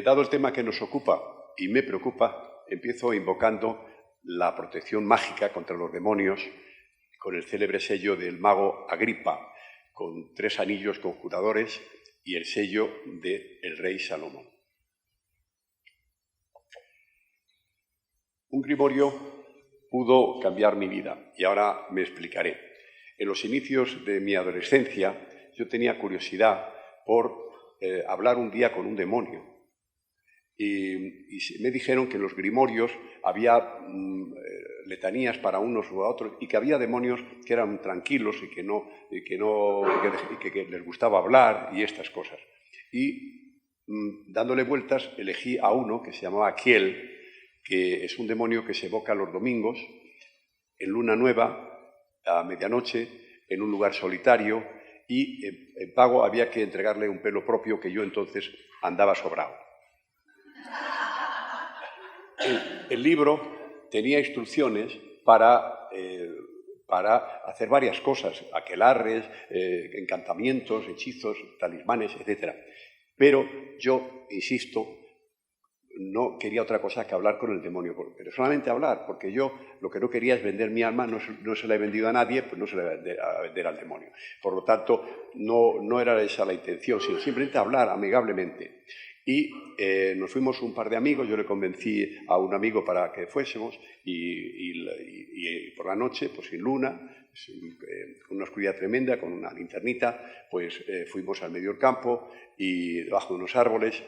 Dado el tema que nos ocupa y me preocupa, empiezo invocando la protección mágica contra los demonios con el célebre sello del mago Agripa, con 3 anillos conjuradores y el sello del rey Salomón. Un grimorio pudo cambiar mi vida y ahora me explicaré. En los inicios de mi adolescencia yo tenía curiosidad por hablar un día con un demonio y me dijeron que en los grimorios había letanías para unos u otros y que había demonios que eran tranquilos y que les gustaba hablar y estas cosas. Y dándole vueltas elegí a uno que se llamaba Kiel, que es un demonio que se evoca los domingos en luna nueva, a medianoche, en un lugar solitario, y en pago había que entregarle un pelo propio que yo entonces andaba sobrado. El libro tenía instrucciones para hacer varias cosas, aquelarres, encantamientos, hechizos, talismanes, etc. Pero yo, insisto, no quería otra cosa que hablar con el demonio, pero solamente hablar, porque yo lo que no quería es vender mi alma, no se la he vendido a nadie, pues no se la voy a vender al demonio. Por lo tanto, no era esa la intención, sino simplemente hablar amigablemente. Y nos fuimos un par de amigos, yo le convencí a un amigo para que fuésemos y por la noche, pues sin luna, con una oscuridad tremenda, con una linternita, pues fuimos al medio del campo y debajo de unos árboles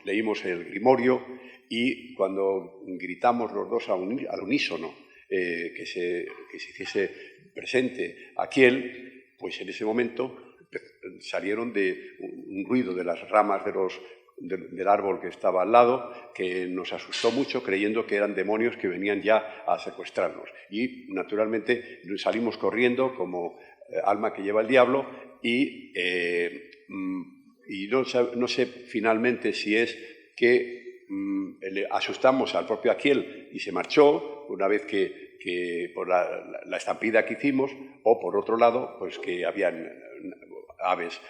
leímos el grimorio y cuando gritamos los dos al unísono que se hiciese presente Kiel, pues en ese momento salieron de un ruido de las ramas del árbol que estaba al lado, que nos asustó mucho creyendo que eran demonios que venían ya a secuestrarnos. Y naturalmente salimos corriendo como alma que lleva el diablo y no sé finalmente si es que le asustamos al propio Kiel y se marchó una vez que por la estampida que hicimos, o por otro lado, pues que habían aves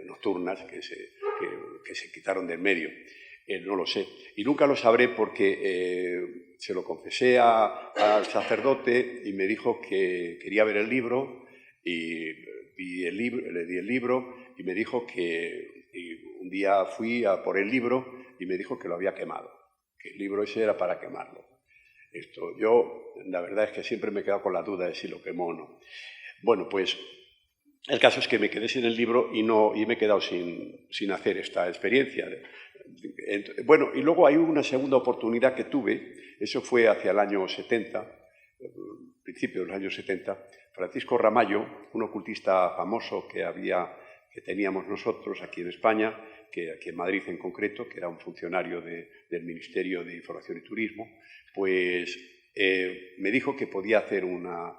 nocturnas que se quitaron del medio. No lo sé. Y nunca lo sabré porque se lo confesé al sacerdote y me dijo que quería ver el libro y le di el libro y me dijo un día fui a por el libro y me dijo que lo había quemado, que el libro ese era para quemarlo. Yo, la verdad es que siempre me he quedado con la duda de si lo quemó o no. Bueno, pues el caso es que me quedé sin el libro y me he quedado sin hacer esta experiencia. Bueno, y luego hay una segunda oportunidad que tuve, eso fue hacia el año 70, principio de los años 70, Francisco Ramallo, un ocultista famoso que teníamos nosotros aquí en España, que aquí en Madrid en concreto, que era un funcionario del Ministerio de Información y Turismo, pues me dijo que podía hacer una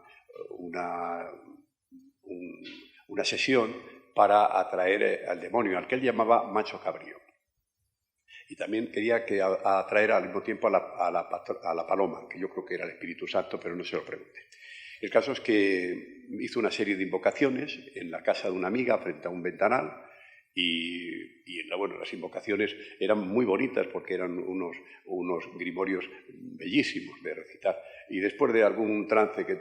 sesión para atraer al demonio, al que él llamaba macho cabrío. Y también quería atraer al mismo tiempo a la paloma, que yo creo que era el Espíritu Santo, pero no se lo pregunté. El caso es que hizo una serie de invocaciones en la casa de una amiga frente a un ventanal y bueno, las invocaciones eran muy bonitas porque eran unos grimorios bellísimos de recitar. Y después de algún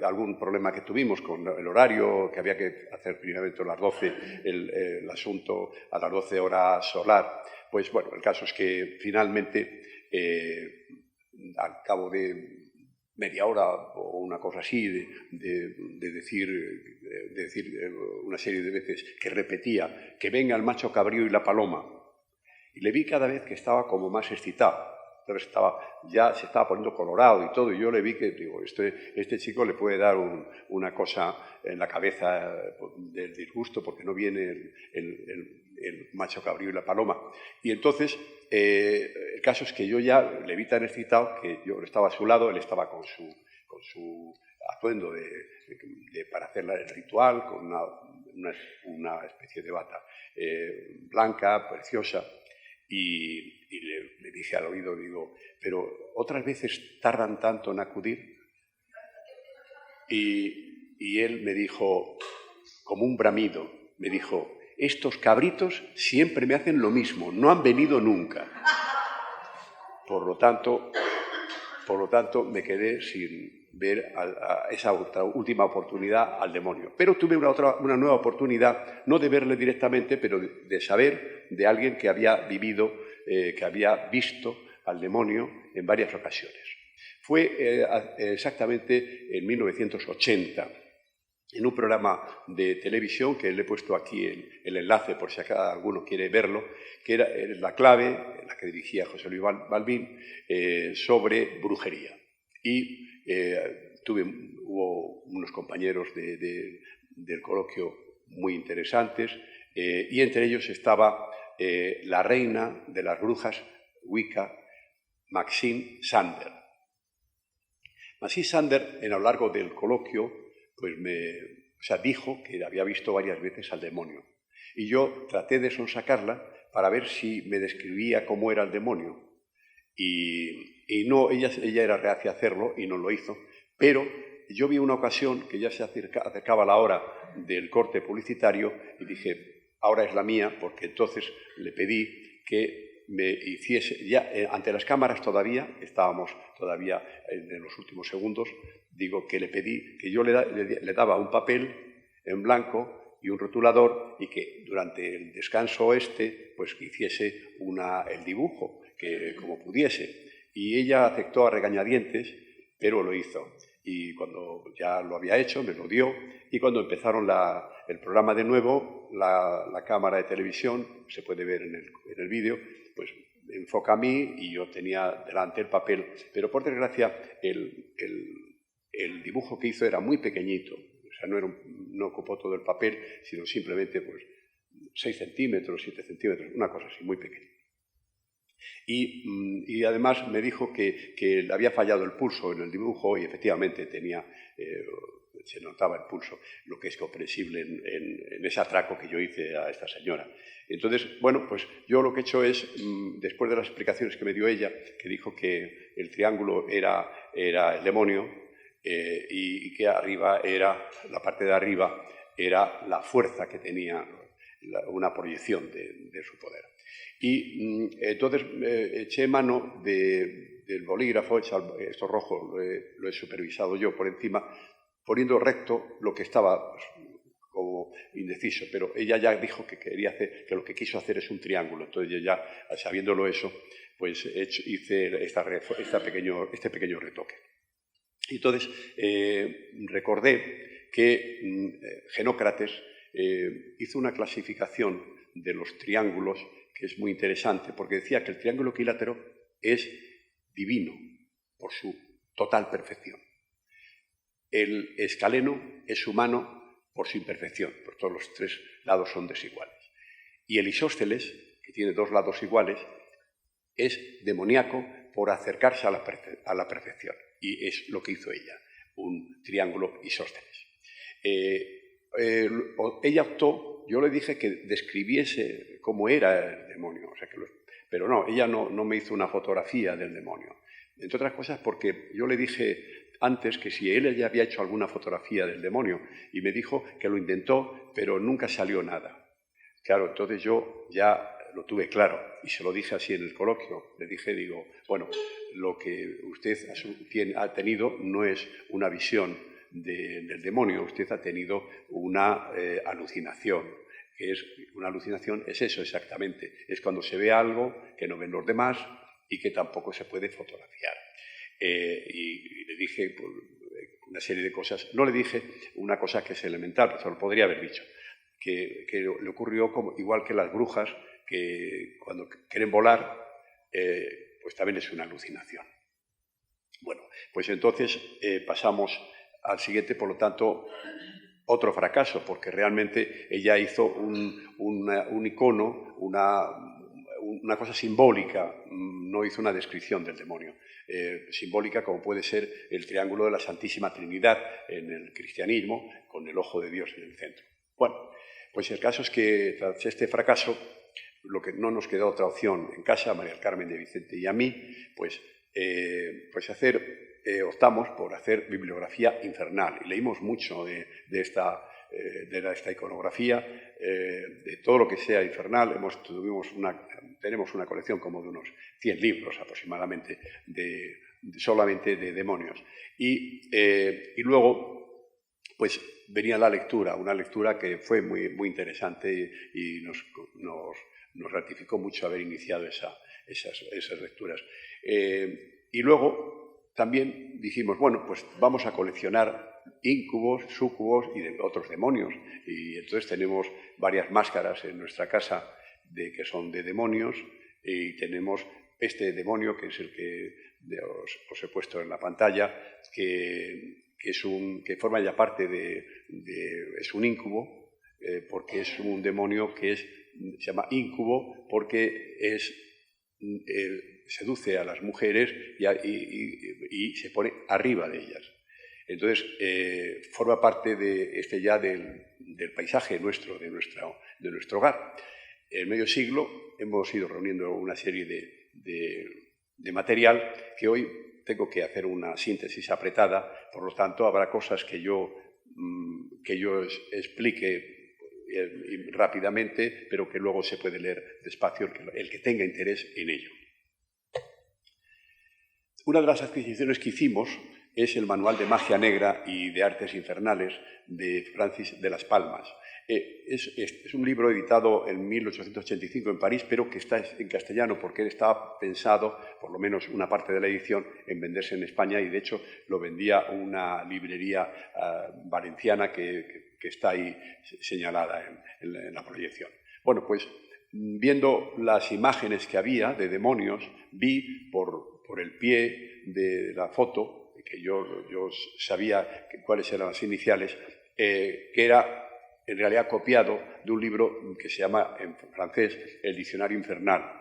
algún problema que tuvimos con el horario, que había que hacer primeramente a las 12 el asunto a las 12 horas solar, pues bueno, el caso es que finalmente al cabo de media hora o una cosa así, de decir una serie de veces que repetía que venga el macho cabrío y la paloma. Y le vi cada vez que estaba como más excitado. Entonces ya se estaba poniendo colorado y todo, y yo le vi que, digo, este chico le puede dar una cosa en la cabeza del disgusto porque no viene el macho cabrío y la paloma. Y entonces, el caso es que yo ya le vi tan excitado que yo estaba a su lado, él estaba con su atuendo para hacer el ritual, con una especie de bata blanca, preciosa, y le dije al oído, digo, pero otras veces tardan tanto en acudir. Y él me dijo, como un bramido, me dijo, estos cabritos siempre me hacen lo mismo, no han venido nunca. Por lo tanto, me quedé sin ver a esa última oportunidad al demonio. Pero tuve una nueva oportunidad, no de verle directamente, pero de saber de alguien que había vivido, que había visto al demonio en varias ocasiones. Fue exactamente en 1980, en un programa de televisión, que le he puesto aquí el enlace por si alguno quiere verlo, que era La Clave, la que dirigía José Luis Balbín, sobre brujería. Y hubo unos compañeros del coloquio muy interesantes, y entre ellos estaba la reina de las brujas Wicca, Maxine Sander. Maxine Sander, a lo largo del coloquio, pues dijo que había visto varias veces al demonio. Y yo traté de sonsacarla para ver si me describía cómo era el demonio. Y no, ella era reacia a hacerlo y no lo hizo. Pero yo vi una ocasión que ya se acercaba la hora del corte publicitario y dije, ahora es la mía, porque entonces le pedí que me hiciese, ya ante las cámaras todavía, estábamos todavía en los últimos segundos, digo que le pedí que yo le daba un papel en blanco y un rotulador y que durante el descanso pues que hiciese el dibujo, que como pudiese. Y ella aceptó a regañadientes, pero lo hizo. Y cuando ya lo había hecho, me lo dio, y cuando empezaron el programa de nuevo, la cámara de televisión, se puede ver en el vídeo, pues enfoca a mí y yo tenía delante el papel, pero por desgracia el dibujo que hizo era muy pequeño, o sea, no ocupó todo el papel, sino simplemente pues 6 centímetros, 7 centímetros, una cosa así, muy pequeña. Y además me dijo que le había fallado el pulso en el dibujo y efectivamente se notaba el pulso, lo que es comprensible en ese atraco que yo hice a esta señora. Entonces, bueno, pues yo lo que he hecho es, después de las explicaciones que me dio ella, que dijo que el triángulo era el demonio y que arriba la parte de arriba era la fuerza que tenía, una proyección de su poder. Y entonces eché mano del bolígrafo, esto rojo lo he supervisado yo por encima, poniendo recto lo que estaba pues, como indeciso, pero ella ya dijo que quería hacer, que lo que quiso hacer es un triángulo. Entonces yo ya, sabiéndolo eso, pues hice este pequeño retoque. Entonces recordé que Genócrates hizo una clasificación de los triángulos que es muy interesante, porque decía que el triángulo equilátero es divino por su total perfección. El escaleno es humano por su imperfección, por todos los 3 lados son desiguales. Y el isósceles, que tiene 2 lados iguales, es demoníaco por acercarse a la perfección. Y es lo que hizo ella, un triángulo isósceles. Ella optó, yo le dije que describiese cómo era el demonio, o sea, pero no, ella no me hizo una fotografía del demonio. Entre otras cosas porque yo le dije antes que si él ya había hecho alguna fotografía del demonio y me dijo que lo intentó, pero nunca salió nada. Claro, entonces yo ya lo tuve claro y se lo dije así en el coloquio. Le dije, bueno, lo que usted ha tenido no es una visión del demonio, usted ha tenido una alucinación. Una alucinación es eso exactamente, es cuando se ve algo que no ven los demás y que tampoco se puede fotografiar. Y le dije pues, una serie de cosas. No le dije una cosa que es elemental, pero se lo podría haber dicho, que le ocurrió igual que las brujas, que cuando quieren volar, pues también es una alucinación. Bueno, pues entonces pasamos al siguiente, por lo tanto, otro fracaso, porque realmente ella hizo un icono, una cosa simbólica, no hizo una descripción del demonio. Simbólica como puede ser el triángulo de la Santísima Trinidad en el cristianismo, con el ojo de Dios en el centro. Bueno, pues el caso es que tras este fracaso, lo que no nos quedó otra opción en casa, María del Carmen de Vicente y a mí, pues optamos por hacer bibliografía infernal. Y leímos mucho de este esta iconografía, de todo lo que sea infernal. Tenemos una colección como de unos 100 libros aproximadamente solamente de demonios. Y luego, pues venía la lectura, una lectura que fue muy, muy interesante y nos ratificó mucho haber iniciado esas lecturas. Y luego también dijimos, bueno, pues vamos a coleccionar íncubos, súcubos y otros demonios. Y entonces tenemos varias máscaras en nuestra casa que son de demonios, y tenemos este demonio, que es el que os he puesto en la pantalla, que forma ya parte es un íncubo, porque es un demonio que se llama íncubo porque seduce a las mujeres y se pone arriba de ellas. Entonces, forma parte del paisaje nuestro, de nuestro hogar. En medio siglo hemos ido reuniendo una serie de material que hoy tengo que hacer una síntesis apretada, por lo tanto habrá cosas que yo explique rápidamente, pero que luego se puede leer despacio el que tenga interés en ello. Una de las adquisiciones que hicimos es el Manual de Magia Negra y de Artes Infernales de Francis de las Palmas. Es un libro editado en 1885 en París, pero que está en castellano porque estaba pensado, por lo menos una parte de la edición, en venderse en España, y de hecho lo vendía una librería valenciana que está ahí señalada en la proyección. Bueno, pues viendo las imágenes que había de demonios, vi por el pie de la foto, que yo sabía cuáles eran las iniciales, que era en realidad copiado de un libro que se llama en francés El Diccionario Infernal,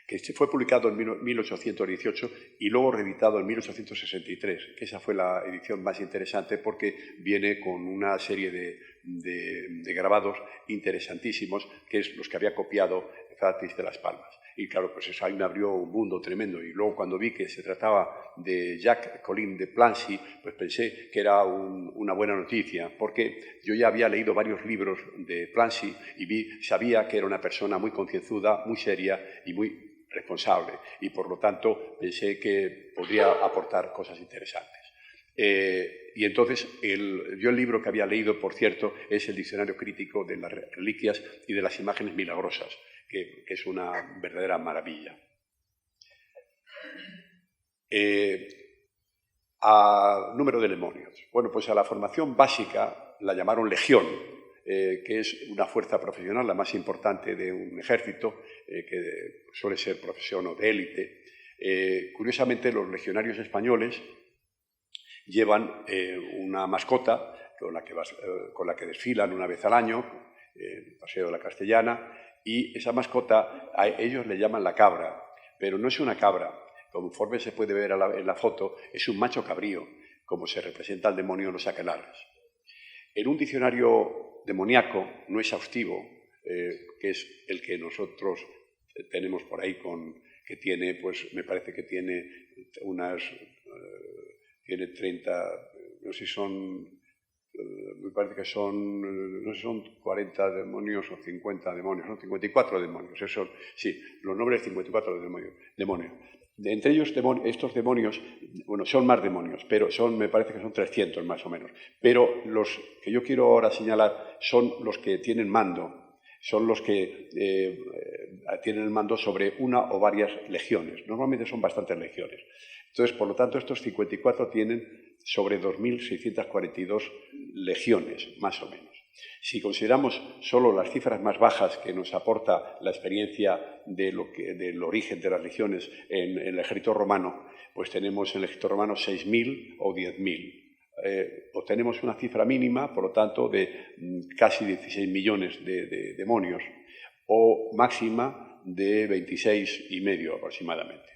que fue publicado en 1818 y luego reeditado en 1863, que esa fue la edición más interesante porque viene con una serie de grabados interesantísimos, que es los que había copiado Francis de las Palmas. Y claro, pues eso ahí me abrió un mundo tremendo. Y luego cuando vi que se trataba de Jacques Collin de Plancy, pues pensé que era una buena noticia, porque yo ya había leído varios libros de Plancy y sabía que era una persona muy concienzuda, muy seria y muy responsable. Y por lo tanto pensé que podría aportar cosas interesantes. Y entonces yo el libro que había leído, por cierto, es el Diccionario Crítico de las Reliquias y de las Imágenes Milagrosas, que es una verdadera maravilla. Número de demonios. Bueno, pues a la formación básica la llamaron Legión, que es una fuerza profesional, la más importante de un ejército, que suele ser profesión o de élite. Curiosamente, los legionarios españoles llevan una mascota con la que desfilan una vez al año, el Paseo de la Castellana, y esa mascota a ellos le llaman la cabra, pero no es una cabra, conforme se puede ver en la foto, es un macho cabrío, como se representa al demonio en los aquelarres. En un diccionario demoníaco no exhaustivo, que es el que nosotros tenemos por ahí, que tiene, pues me parece que tiene tiene 30, no sé si son, me parece que son, no sé si son 40 demonios o 50 demonios, no, 54 demonios, eso, sí, los nombres 54 demonios. Entre ellos, estos demonios, bueno, son más demonios, pero me parece que son 300 más o menos. Pero los que yo quiero ahora señalar son los que tienen mando, son los que tienen el mando sobre una o varias legiones. Normalmente son bastantes legiones. Entonces, por lo tanto, estos 54 tienen sobre 2.642 legiones, más o menos. Si consideramos solo las cifras más bajas que nos aporta la experiencia del origen de las legiones en el ejército romano, pues tenemos en el ejército romano 6.000 o 10.000. Obtenemos una cifra mínima, por lo tanto, de casi 16 millones de demonios, o máxima de 26,5 aproximadamente,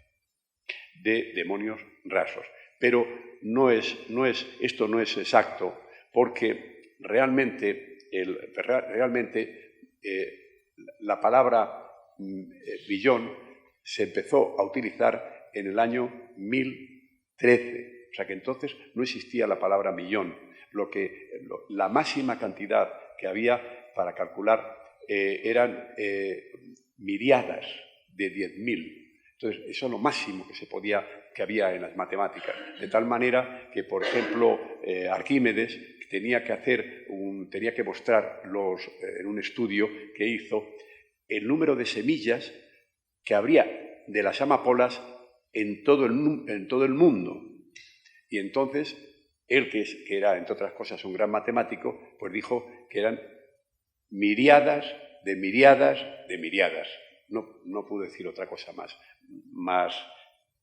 de demonios rasos. Pero esto no es exacto, porque realmente la palabra billón se empezó a utilizar en el año 1013. O sea que entonces no existía la palabra millón. la máxima cantidad que había para calcular eran miriadas de 10.000. Entonces, eso es lo máximo que había en las matemáticas. De tal manera que, por ejemplo, Arquímedes tenía que mostrar en un estudio que hizo el número de semillas que habría de las amapolas en todo el mundo. Y entonces, él, que era, entre otras cosas, un gran matemático, pues dijo que eran miriadas de miriadas de miriadas. No puedo decir otra cosa más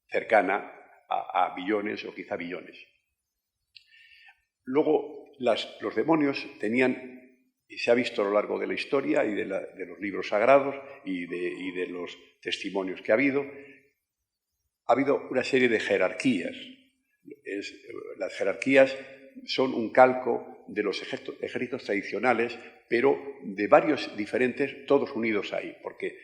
cercana a billones o quizá billones. Luego, los demonios tenían, y se ha visto a lo largo de la historia y de los libros sagrados y de los testimonios que ha habido una serie de jerarquías. Las jerarquías son un calco de los ejércitos tradicionales, pero de varios diferentes, todos unidos ahí, porque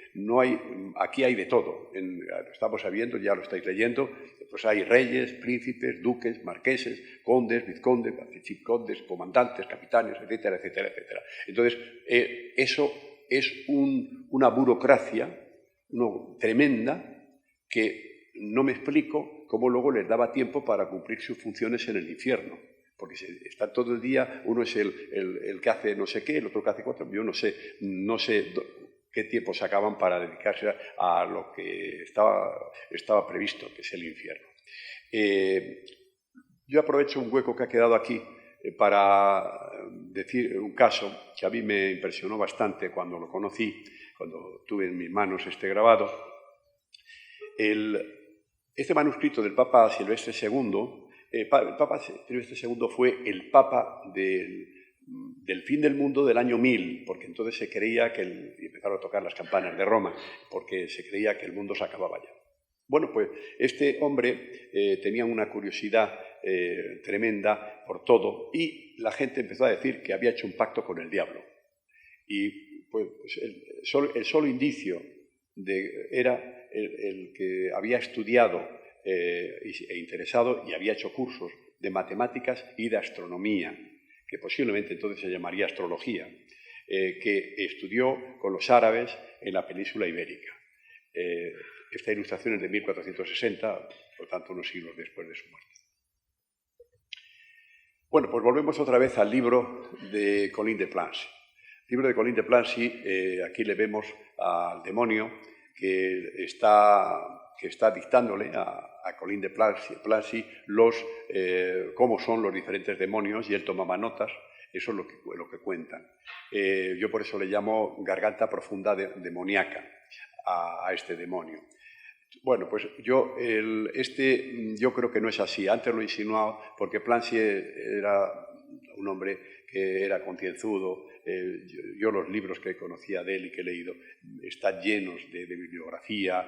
aquí hay de todo. Lo estamos viendo, ya lo estáis leyendo, pues hay reyes, príncipes, duques, marqueses, condes, vizcondes, condes, comandantes, capitanes, etcétera, etcétera, etcétera. Entonces, eso es una burocracia tremenda que no me explico cómo luego les daba tiempo para cumplir sus funciones en el infierno. Porque está todo el día, uno es el que hace no sé qué, el otro que hace cuatro, yo no sé qué tiempo sacaban para dedicarse a lo que estaba previsto, que es el infierno. Yo aprovecho un hueco que ha quedado aquí para decir un caso que a mí me impresionó bastante cuando lo conocí, cuando tuve en mis manos este grabado. Este manuscrito del Papa Silvestre II, el Papa Silvestre II fue el Papa del fin del mundo del año 1000, porque entonces se creía y empezaron a tocar las campanas de Roma, porque se creía que el mundo se acababa ya. Bueno, pues este hombre tenía una curiosidad tremenda por todo y la gente empezó a decir que había hecho un pacto con el diablo. Y pues el solo indicio era el que había estudiado e interesado y había hecho cursos de matemáticas y de astronomía, que posiblemente entonces se llamaría astrología, que estudió con los árabes en la península ibérica. Esta ilustración es de 1460, por tanto unos siglos después de su muerte. Bueno, pues volvemos otra vez al libro de Colin de Plancy. El libro de Colin de Plancy, aquí le vemos al demonio que está dictándole a Colin de Plancy cómo son los diferentes demonios, y él tomaba notas. Eso es lo que cuentan. Yo por eso le llamo garganta profunda demoníaca a este demonio. Bueno, pues yo creo que no es así. Antes lo he insinuado porque Plancy era un hombre que era concienzudo. Yo los libros que conocía de él y que he leído están llenos de bibliografía,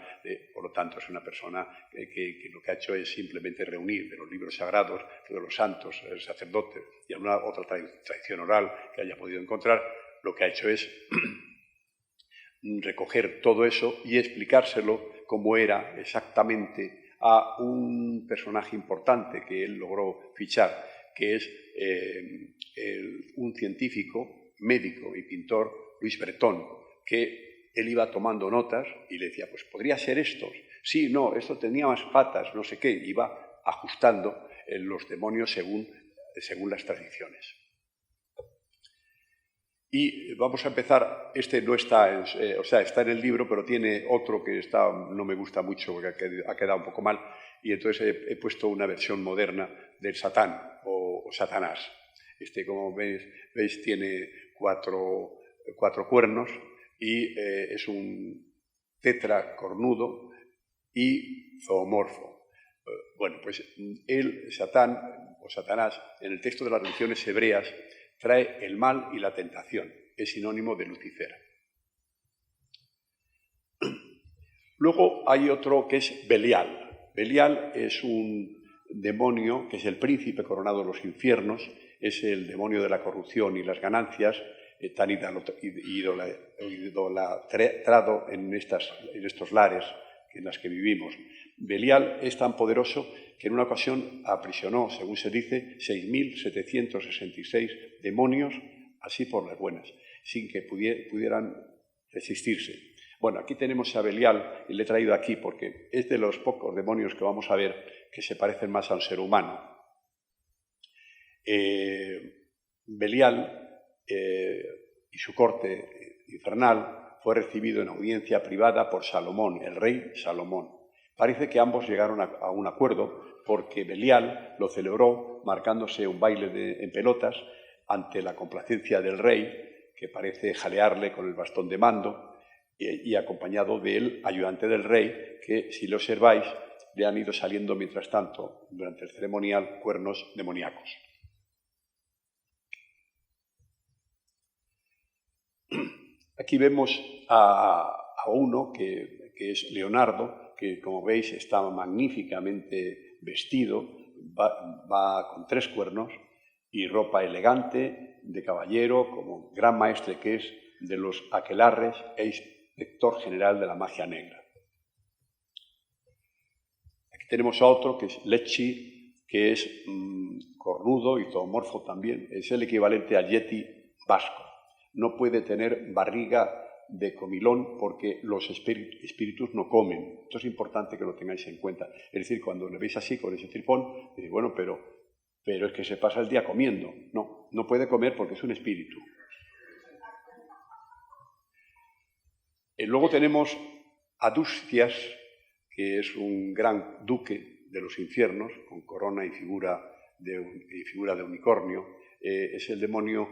por lo tanto es una persona que lo que ha hecho es simplemente reunir de los libros sagrados, de los santos, el sacerdote y alguna otra tradición oral que haya podido encontrar. Lo que ha hecho es recoger todo eso y explicárselo como era exactamente a un personaje importante que él logró fichar, que es un científico, médico y pintor, Luis Breton, que él iba tomando notas y le decía, pues podría ser esto, sí, no, esto tenía más patas, no sé qué, iba ajustando los demonios según las tradiciones. Y vamos a empezar, este no está, está en el libro, pero tiene otro que no me gusta mucho porque ha quedado un poco mal, y entonces he puesto una versión moderna del Satán o Satanás. Como veis tiene cuatro cuernos y es un tetracornudo y zoomorfo. Bueno, pues el Satán o Satanás, en el texto de las religiones hebreas, trae el mal y la tentación. Es sinónimo de Lucifer. Luego hay otro que es Belial. Belial es un demonio que es el príncipe coronado de los infiernos, es el demonio de la corrupción y las ganancias, tan idolatrado en estos lares en las que vivimos. Belial es tan poderoso que en una ocasión aprisionó, según se dice, 6.766 demonios, así por las buenas, sin que pudieran resistirse. Bueno, aquí tenemos a Belial, y le he traído aquí porque es de los pocos demonios que vamos a ver que se parecen más al ser humano. Belial y su corte infernal fue recibido en audiencia privada por Salomón, el rey Salomón. Parece que ambos llegaron a un acuerdo porque Belial lo celebró marcándose un baile en pelotas ante la complacencia del rey, que parece jalearle con el bastón de mando, y acompañado del ayudante del rey, que, si lo observáis, le han ido saliendo, mientras tanto, durante el ceremonial, cuernos demoníacos. Aquí vemos a uno que es Leonardo, que, como veis, está magníficamente vestido, va con 3 cuernos y ropa elegante, de caballero, como gran maestre que es de los aquelarres e inspector general de la magia negra. Aquí tenemos a otro que es Lechi, que es cornudo y zoomorfo también, es el equivalente al yeti vasco. No puede tener barriga de comilón porque los espíritus no comen. Esto es importante que lo tengáis en cuenta. Es decir, cuando le veis así con ese tripón, dice, bueno, pero es que se pasa el día comiendo. No, no puede comer porque es un espíritu. Luego tenemos a Dustias, que es un gran duque de los infiernos, con corona y figura de unicornio. Es el demonio,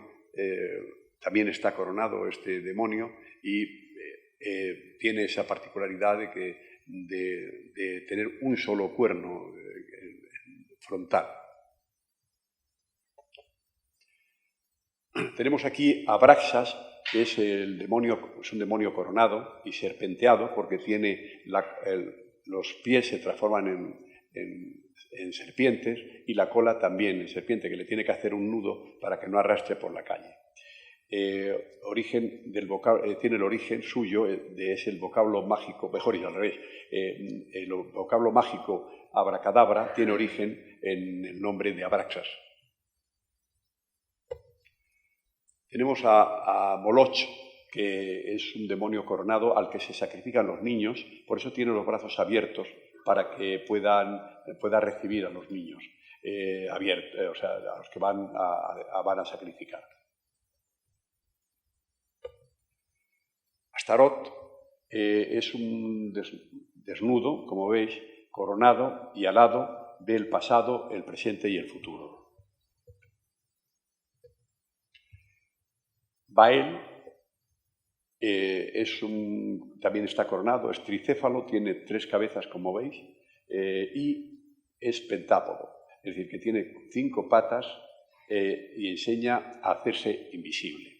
también está coronado este demonio, y tiene esa particularidad de tener un solo cuerno frontal. Tenemos aquí a Abraxas, que es un demonio coronado y serpenteado, porque tiene los pies se transforman en serpientes y la cola también en serpiente, que le tiene que hacer un nudo para que no arrastre por la calle. Tiene el origen suyo, es el vocablo mágico, mejor y al revés, el vocablo mágico abracadabra tiene origen en el nombre de Abraxas. Tenemos a Moloch, que es un demonio coronado al que se sacrifican los niños, por eso tiene los brazos abiertos para que pueda recibir a los niños, o sea, a los que van a sacrificar. Astarot es un desnudo, como veis, coronado y alado, ve el pasado, el presente y el futuro. Baal también está coronado, es tricéfalo, tiene 3 cabezas, como veis, y es pentápodo, es decir, que tiene 5 patas y enseña a hacerse invisible.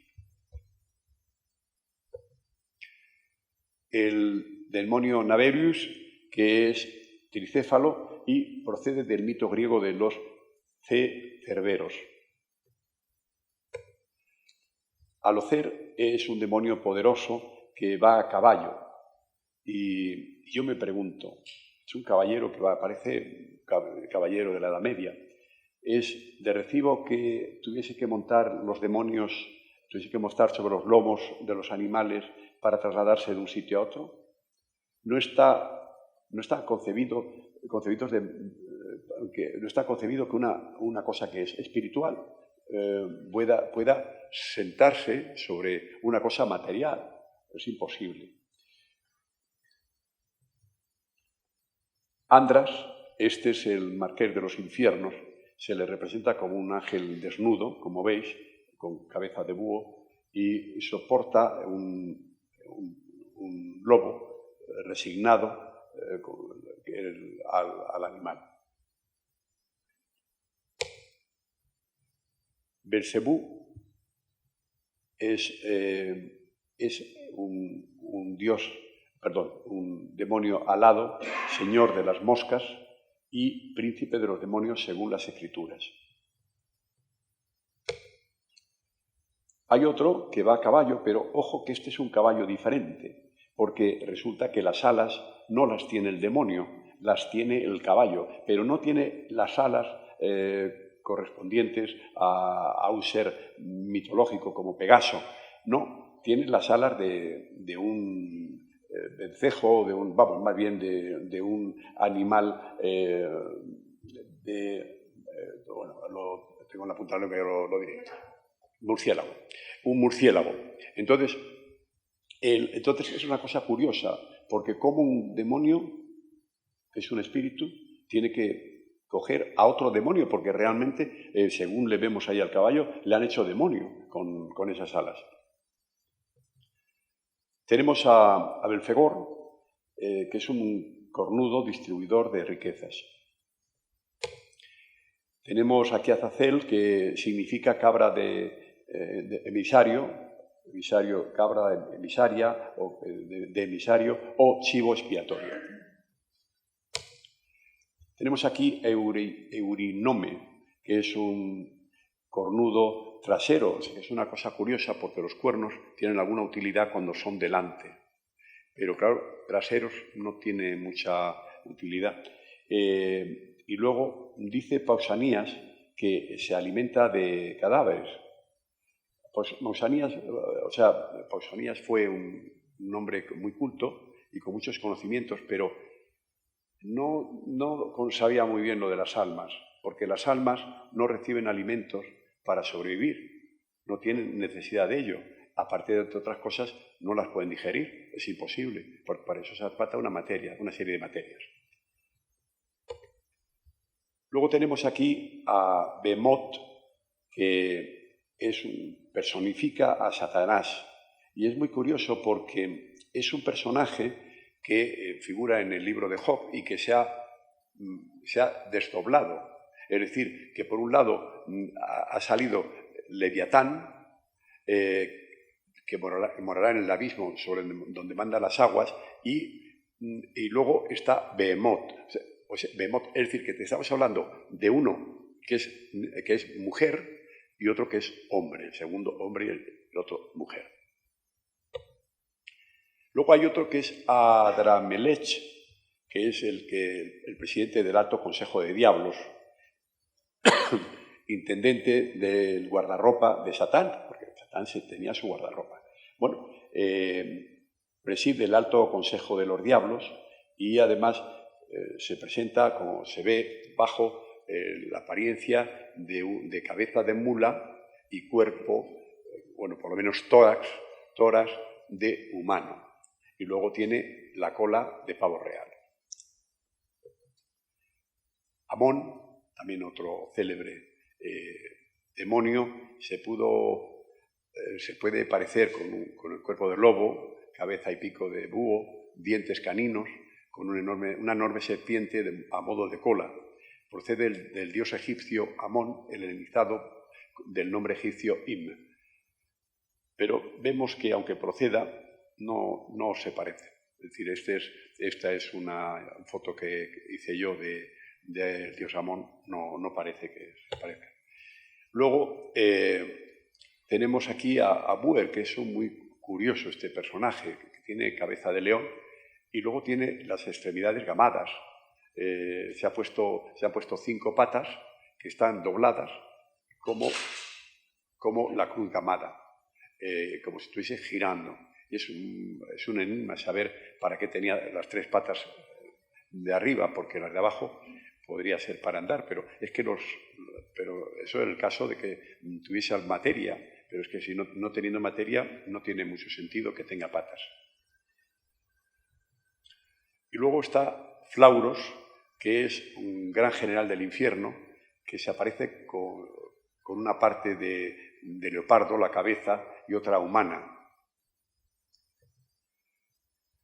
El demonio Naberius, que es tricéfalo y procede del mito griego de los cerberos. Alocer es un demonio poderoso que va a caballo, y yo me pregunto, es un caballero que parece caballero de la Edad Media. ¿Es de recibo que tuviese que montar los demonios, tuviese que montar sobre los lomos de los animales para trasladarse de un sitio a otro? No está concebido que una cosa que es espiritual pueda sentarse sobre una cosa material. Es imposible. Andras, este es el marqués de los infiernos, se le representa como un ángel desnudo, como veis, con cabeza de búho, y soporta un lobo resignado al animal. Belcebú es un demonio alado, señor de las moscas y príncipe de los demonios según las Escrituras. Hay otro que va a caballo, pero ojo que este es un caballo diferente, porque resulta que las alas no las tiene el demonio, las tiene el caballo, pero no tiene las alas correspondientes a un ser mitológico como Pegaso. No, tiene las alas de un vencejo, más bien de un animal bueno, lo tengo en la punta de la lengua, lo diré. Murciélago. Un murciélago. Entonces es una cosa curiosa, porque como un demonio, que es un espíritu, tiene que coger a otro demonio, porque realmente, según le vemos ahí al caballo, le han hecho demonio con esas alas. Tenemos a Belfegor, que es un cornudo distribuidor de riquezas. Tenemos aquí a Azazel, que significa cabra de emisario, cabra emisaria, o de emisario, o chivo expiatorio. Tenemos aquí Eurinome, que es un cornudo trasero. Es una cosa curiosa porque los cuernos tienen alguna utilidad cuando son delante, pero claro, traseros no tiene mucha utilidad. Y luego dice Pausanias que se alimenta de cadáveres. Pausanias fue un hombre muy culto y con muchos conocimientos, pero no sabía muy bien lo de las almas, porque las almas no reciben alimentos para sobrevivir, no tienen necesidad de ello. Aparte de otras cosas, no las pueden digerir, es imposible, porque para eso se hace falta una serie de materias. Luego tenemos aquí a Behemoth, que personifica a Satanás. Y es muy curioso porque es un personaje que figura en el libro de Job y que se ha desdoblado. Es decir, que por un lado ha salido Leviatán, que morará en el abismo donde mandan las aguas, y luego está Behemoth. Behemoth, es decir, que te estamos hablando de uno que es mujer y otro que es hombre, el segundo hombre y el otro mujer. Luego hay otro que es Adramelech, que es el presidente del Alto Consejo de Diablos, intendente del guardarropa de Satán, porque Satán tenía su guardarropa. Bueno, preside el Alto Consejo de los Diablos y además se presenta, como se ve, bajo la apariencia de cabeza de mula y cuerpo, por lo menos tórax de humano. Y luego tiene la cola de pavo real. Amón, también otro célebre demonio, se puede parecer con el cuerpo de lobo, cabeza y pico de búho, dientes caninos, con una enorme serpiente a modo de cola. Procede del dios egipcio Amón, helenizado del nombre egipcio Im. Pero vemos que, aunque proceda, no se parece. Es decir, esta es una foto que hice yo del dios Amón, no parece que se parezca. Luego tenemos aquí a Buer, que es muy curioso este personaje, que tiene cabeza de león y luego tiene las extremidades gamadas. Se han puesto 5 patas que están dobladas como la cruz gamada, como si estuviese girando. Y es un enigma saber para qué tenía las 3 patas de arriba, porque las de abajo podría ser para andar, pero eso es el caso de que tuviese materia, pero es que si no teniendo materia no tiene mucho sentido que tenga patas. Y luego está Flauros, que es un gran general del infierno, que se aparece con una parte de leopardo, la cabeza, y otra humana.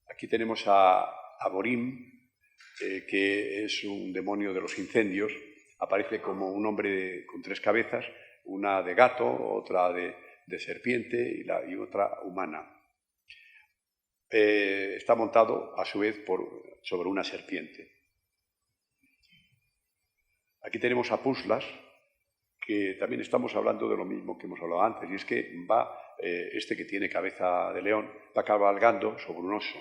Aquí tenemos a Borim, que es un demonio de los incendios. Aparece como un hombre con 3 cabezas, una de gato, otra de serpiente y otra humana. Está montado, a su vez, sobre una serpiente. Aquí tenemos a Puslas, que también estamos hablando de lo mismo que hemos hablado antes, y es que que tiene cabeza de león, va cabalgando sobre un oso.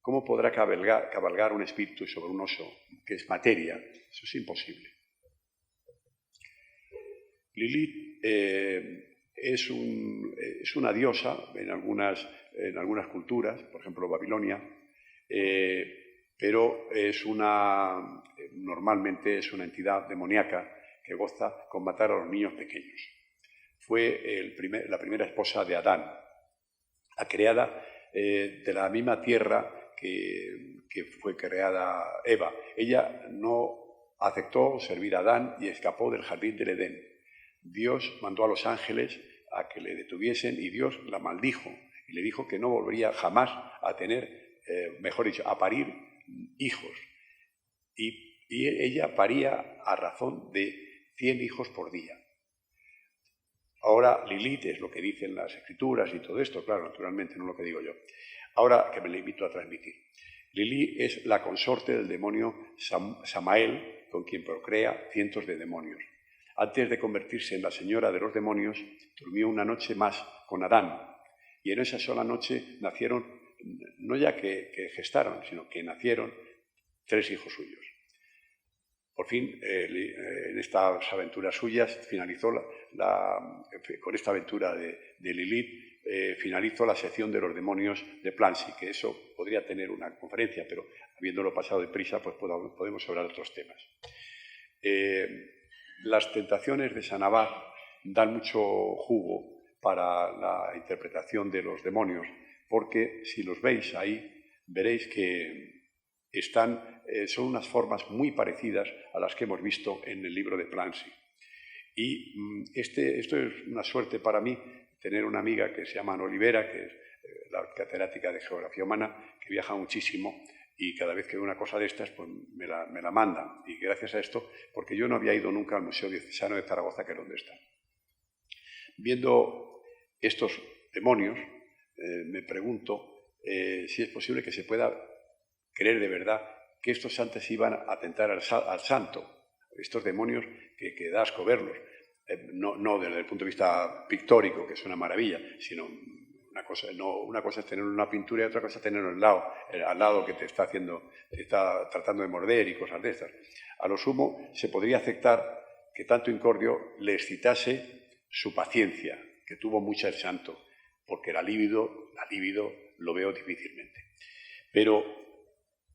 ¿Cómo podrá cabalgar un espíritu sobre un oso, que es materia? Eso es imposible. Lilith es una diosa en algunas culturas, por ejemplo Babilonia, pero normalmente es una entidad demoníaca que goza con matar a los niños pequeños. Fue la primera esposa de Adán, la creada de la misma tierra que fue creada Eva. Ella no aceptó servir a Adán y escapó del jardín del Edén. Dios mandó a los ángeles a que le detuviesen y Dios la maldijo y le dijo que no volvería jamás a tener, mejor dicho, a parir hijos. Y ella paría a razón de 100 hijos por día. Ahora Lilith es lo que dicen las escrituras y todo esto, claro, naturalmente, no lo que digo yo. Ahora que me le invito a transmitir. Lilith es la consorte del demonio Samael, con quien procrea cientos de demonios. Antes de convertirse en la señora de los demonios, durmió una noche más con Adán. Y en esa sola noche nacieron, no ya que gestaron, sino que nacieron 3 hijos suyos. Por fin, en estas aventuras suyas, finalizó con esta aventura de Lilith, finalizó la sección de los demonios de Plancy, que eso podría tener una conferencia, pero habiéndolo pasado deprisa, pues podemos hablar de otros temas. Las tentaciones de San Abad dan mucho jugo para la interpretación de los demonios, porque si los veis ahí, veréis que son unas formas muy parecidas a las que hemos visto en el libro de Plancy. Y esto es una suerte para mí, tener una amiga que se llama Ana Olivera, que es la catedrática de Geografía Humana, que viaja muchísimo y cada vez que ve una cosa de estas, pues me la manda. Y gracias a esto, porque yo no había ido nunca al Museo Diocesano de Zaragoza, que es donde está. Viendo estos demonios, me pregunto si es posible que se pueda creer de verdad que estos santos iban a atentar al santo, estos demonios que da asco verlos. No desde el punto de vista pictórico, que es una maravilla, sino una cosa es tener una pintura y otra cosa es tenerlo al lado que te está tratando de morder y cosas de estas. A lo sumo se podría aceptar que tanto incordio le excitase su paciencia, que tuvo mucha el santo, porque la libido lo veo difícilmente. Pero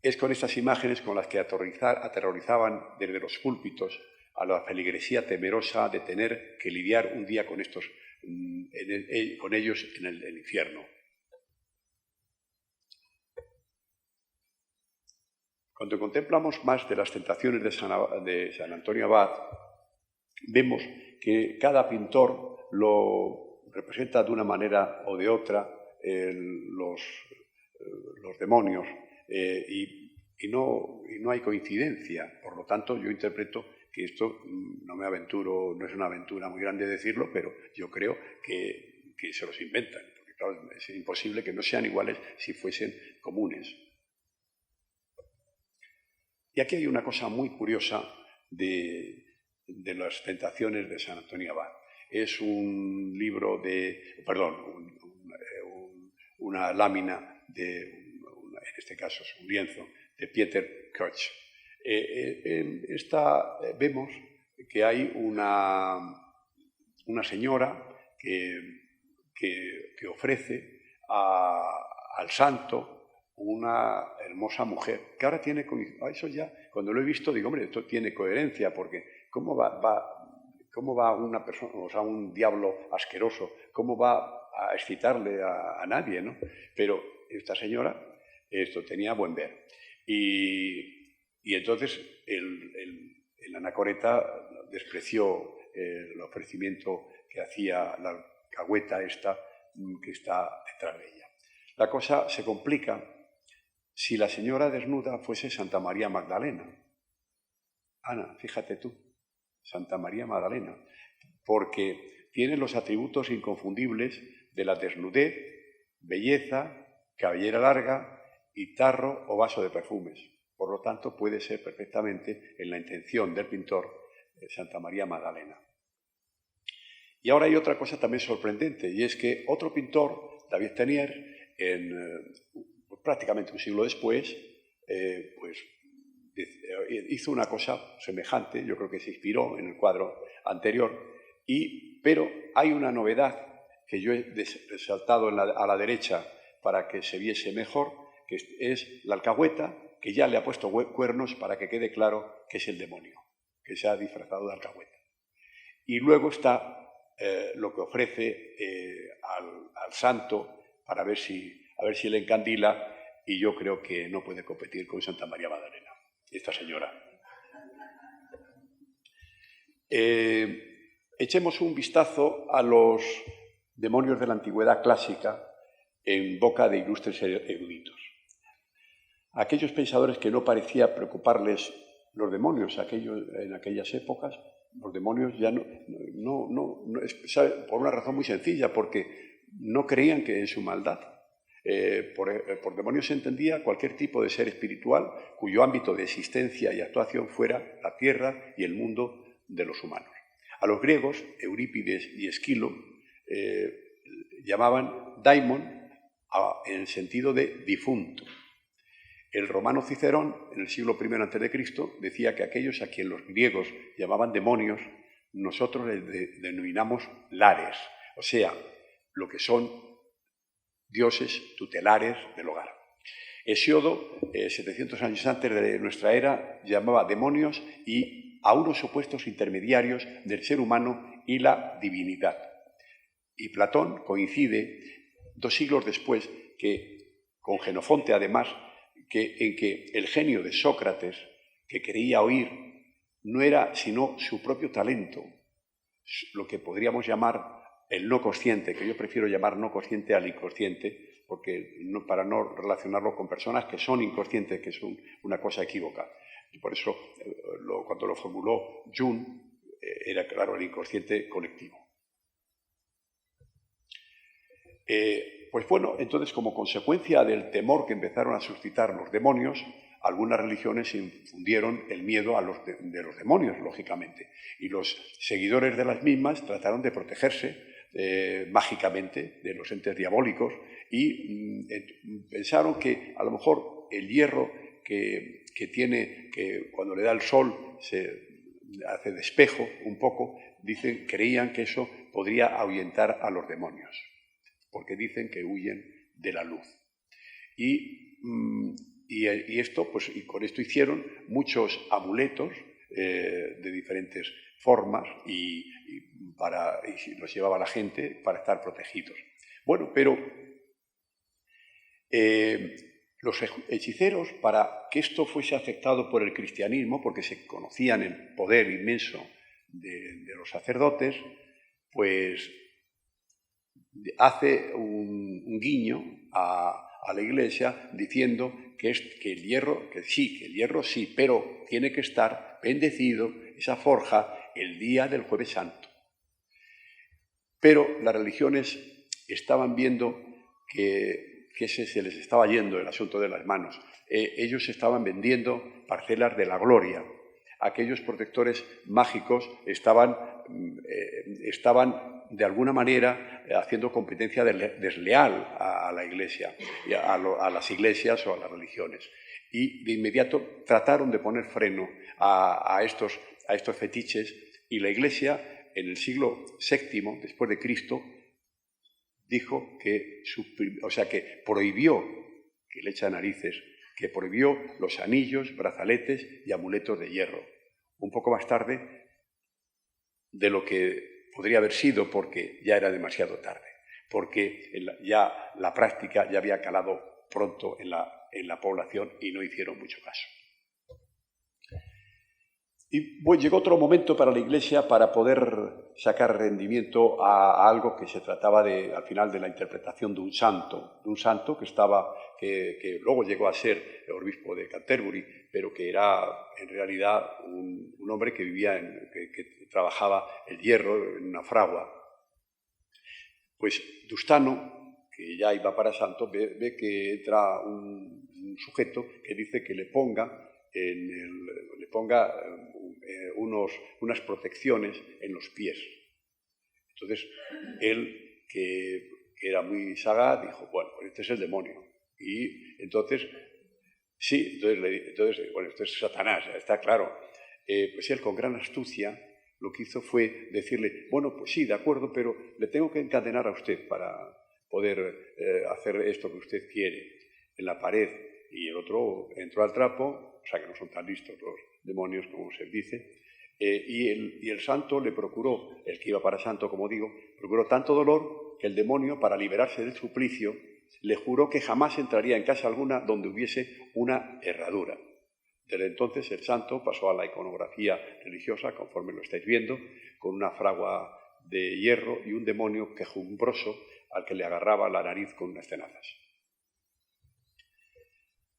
es con estas imágenes con las que aterrorizaban desde los púlpitos a la feligresía temerosa de tener que lidiar un día con ellos en el infierno. Cuando contemplamos más de las tentaciones de San Antonio Abad, vemos que cada pintor lo representa de una manera o de otra los demonios y no hay coincidencia. Por lo tanto, yo interpreto que esto no es una aventura muy grande decirlo, pero yo creo que se los inventan, porque claro, es imposible que no sean iguales si fuesen comunes. Y aquí hay una cosa muy curiosa de las tentaciones de San Antonio Abad. Es un libro una lámina en este caso es un lienzo, de Pieter Kirch. Vemos que hay una señora que ofrece al santo una hermosa mujer, que ahora tiene... Eso ya, cuando lo he visto, digo, hombre, esto tiene coherencia, porque ¿cómo va una persona, o sea, un diablo asqueroso, cómo va a excitarle a nadie, ¿no? Pero esta señora, esto tenía buen ver. Y entonces el anacoreta despreció el ofrecimiento que hacía la alcahueta esta que está detrás de ella. La cosa se complica si la señora desnuda fuese Santa María Magdalena. Ana, fíjate tú, Santa María Magdalena, porque tiene los atributos inconfundibles de la desnudez, belleza, cabellera larga y tarro o vaso de perfumes. Por lo tanto, puede ser perfectamente en la intención del pintor Santa María Magdalena. Y ahora hay otra cosa también sorprendente, y es que otro pintor, David Teniers, prácticamente un siglo después, pues hizo una cosa semejante, yo creo que se inspiró en el cuadro anterior, pero hay una novedad que yo he resaltado a la derecha para que se viese mejor, que es la alcahueta, que ya le ha puesto cuernos para que quede claro que es el demonio, que se ha disfrazado de alcahueta. Y luego está lo que ofrece al santo para ver si le encandila, y yo creo que no puede competir con Santa María Magdalena, esta señora. Echemos un vistazo a los demonios de la antigüedad clásica en boca de ilustres eruditos. Aquellos pensadores que no parecía preocuparles los demonios en aquellas épocas, los demonios ya por una razón muy sencilla, porque no creían que en su maldad. Por demonios se entendía cualquier tipo de ser espiritual cuyo ámbito de existencia y actuación fuera la tierra y el mundo de los humanos. A los griegos, Eurípides y Esquilo llamaban daimon en el sentido de difunto. El romano Cicerón, en el siglo I a.C., decía que aquellos a quien los griegos llamaban demonios, nosotros les denominamos lares, o sea, lo que son dioses tutelares del hogar. Hesíodo, 700 años antes de nuestra era, llamaba demonios y a unos supuestos intermediarios del ser humano y la divinidad. Y Platón coincide 2 siglos después, con Jenofonte además, en que el genio de Sócrates, que creía oír, no era sino su propio talento, lo que podríamos llamar el no consciente, que yo prefiero llamar no consciente al inconsciente, para no relacionarlo con personas que son inconscientes, que es una cosa equívoca. Y por eso, cuando lo formuló Jung, era claro el inconsciente colectivo. Pues bueno, entonces, como consecuencia del temor que empezaron a suscitar los demonios, algunas religiones infundieron el miedo de los demonios, lógicamente, y los seguidores de las mismas trataron de protegerse mágicamente de los entes diabólicos y pensaron que a lo mejor el hierro que tiene, que cuando le da el sol se hace de espejo un poco, creían que eso podría ahuyentar a los demonios, porque dicen que huyen de la luz. Y con esto hicieron muchos amuletos de diferentes formas y los llevaba la gente para estar protegidos. Bueno, pero los hechiceros, para que esto fuese aceptado por el cristianismo, porque se conocían el poder inmenso de los sacerdotes, pues hace un guiño a la Iglesia diciendo que el hierro sí, pero tiene que estar bendecido esa forja el día del Jueves Santo. Pero las religiones estaban viendo que se les estaba yendo el asunto de las manos. Ellos estaban vendiendo parcelas de la gloria. Aquellos protectores mágicos estaban de alguna manera haciendo competencia desleal a la Iglesia, a las iglesias o a las religiones. Y de inmediato trataron de poner freno a estos fetiches, y la Iglesia en el siglo VII después de Cristo dijo que prohibió, que le echa narices, que prohibió los anillos, brazaletes y amuletos de hierro. Un poco más tarde de lo que podría haber sido, porque ya era demasiado tarde, porque ya la práctica ya había calado pronto en la población y no hicieron mucho caso. Y bueno, llegó otro momento para la Iglesia para poder sacar rendimiento a algo que se trataba al final de la interpretación de un santo que luego llegó a ser el obispo de Canterbury, pero que era en realidad un hombre que vivía que trabajaba el hierro en una fragua. Pues Dustano, que ya iba para santo, ve que entra un sujeto que dice que le ponga unas protecciones en los pies. Entonces, él, que era muy sagaz, dijo, bueno, pues este es el demonio. Y entonces, sí, bueno, esto es Satanás, está claro. Pues él, con gran astucia, lo que hizo fue decirle, bueno, pues sí, de acuerdo, pero le tengo que encadenar a usted para poder hacer esto que usted quiere en la pared. Y el otro entró al trapo, o sea que no son tan listos los demonios como se dice, y el santo le procuró, el que iba para santo, como digo, procuró tanto dolor que el demonio, para liberarse del suplicio, le juró que jamás entraría en casa alguna donde hubiese una herradura. Desde entonces el santo pasó a la iconografía religiosa, conforme lo estáis viendo, con una fragua de hierro y un demonio quejumbroso al que le agarraba la nariz con unas tenazas.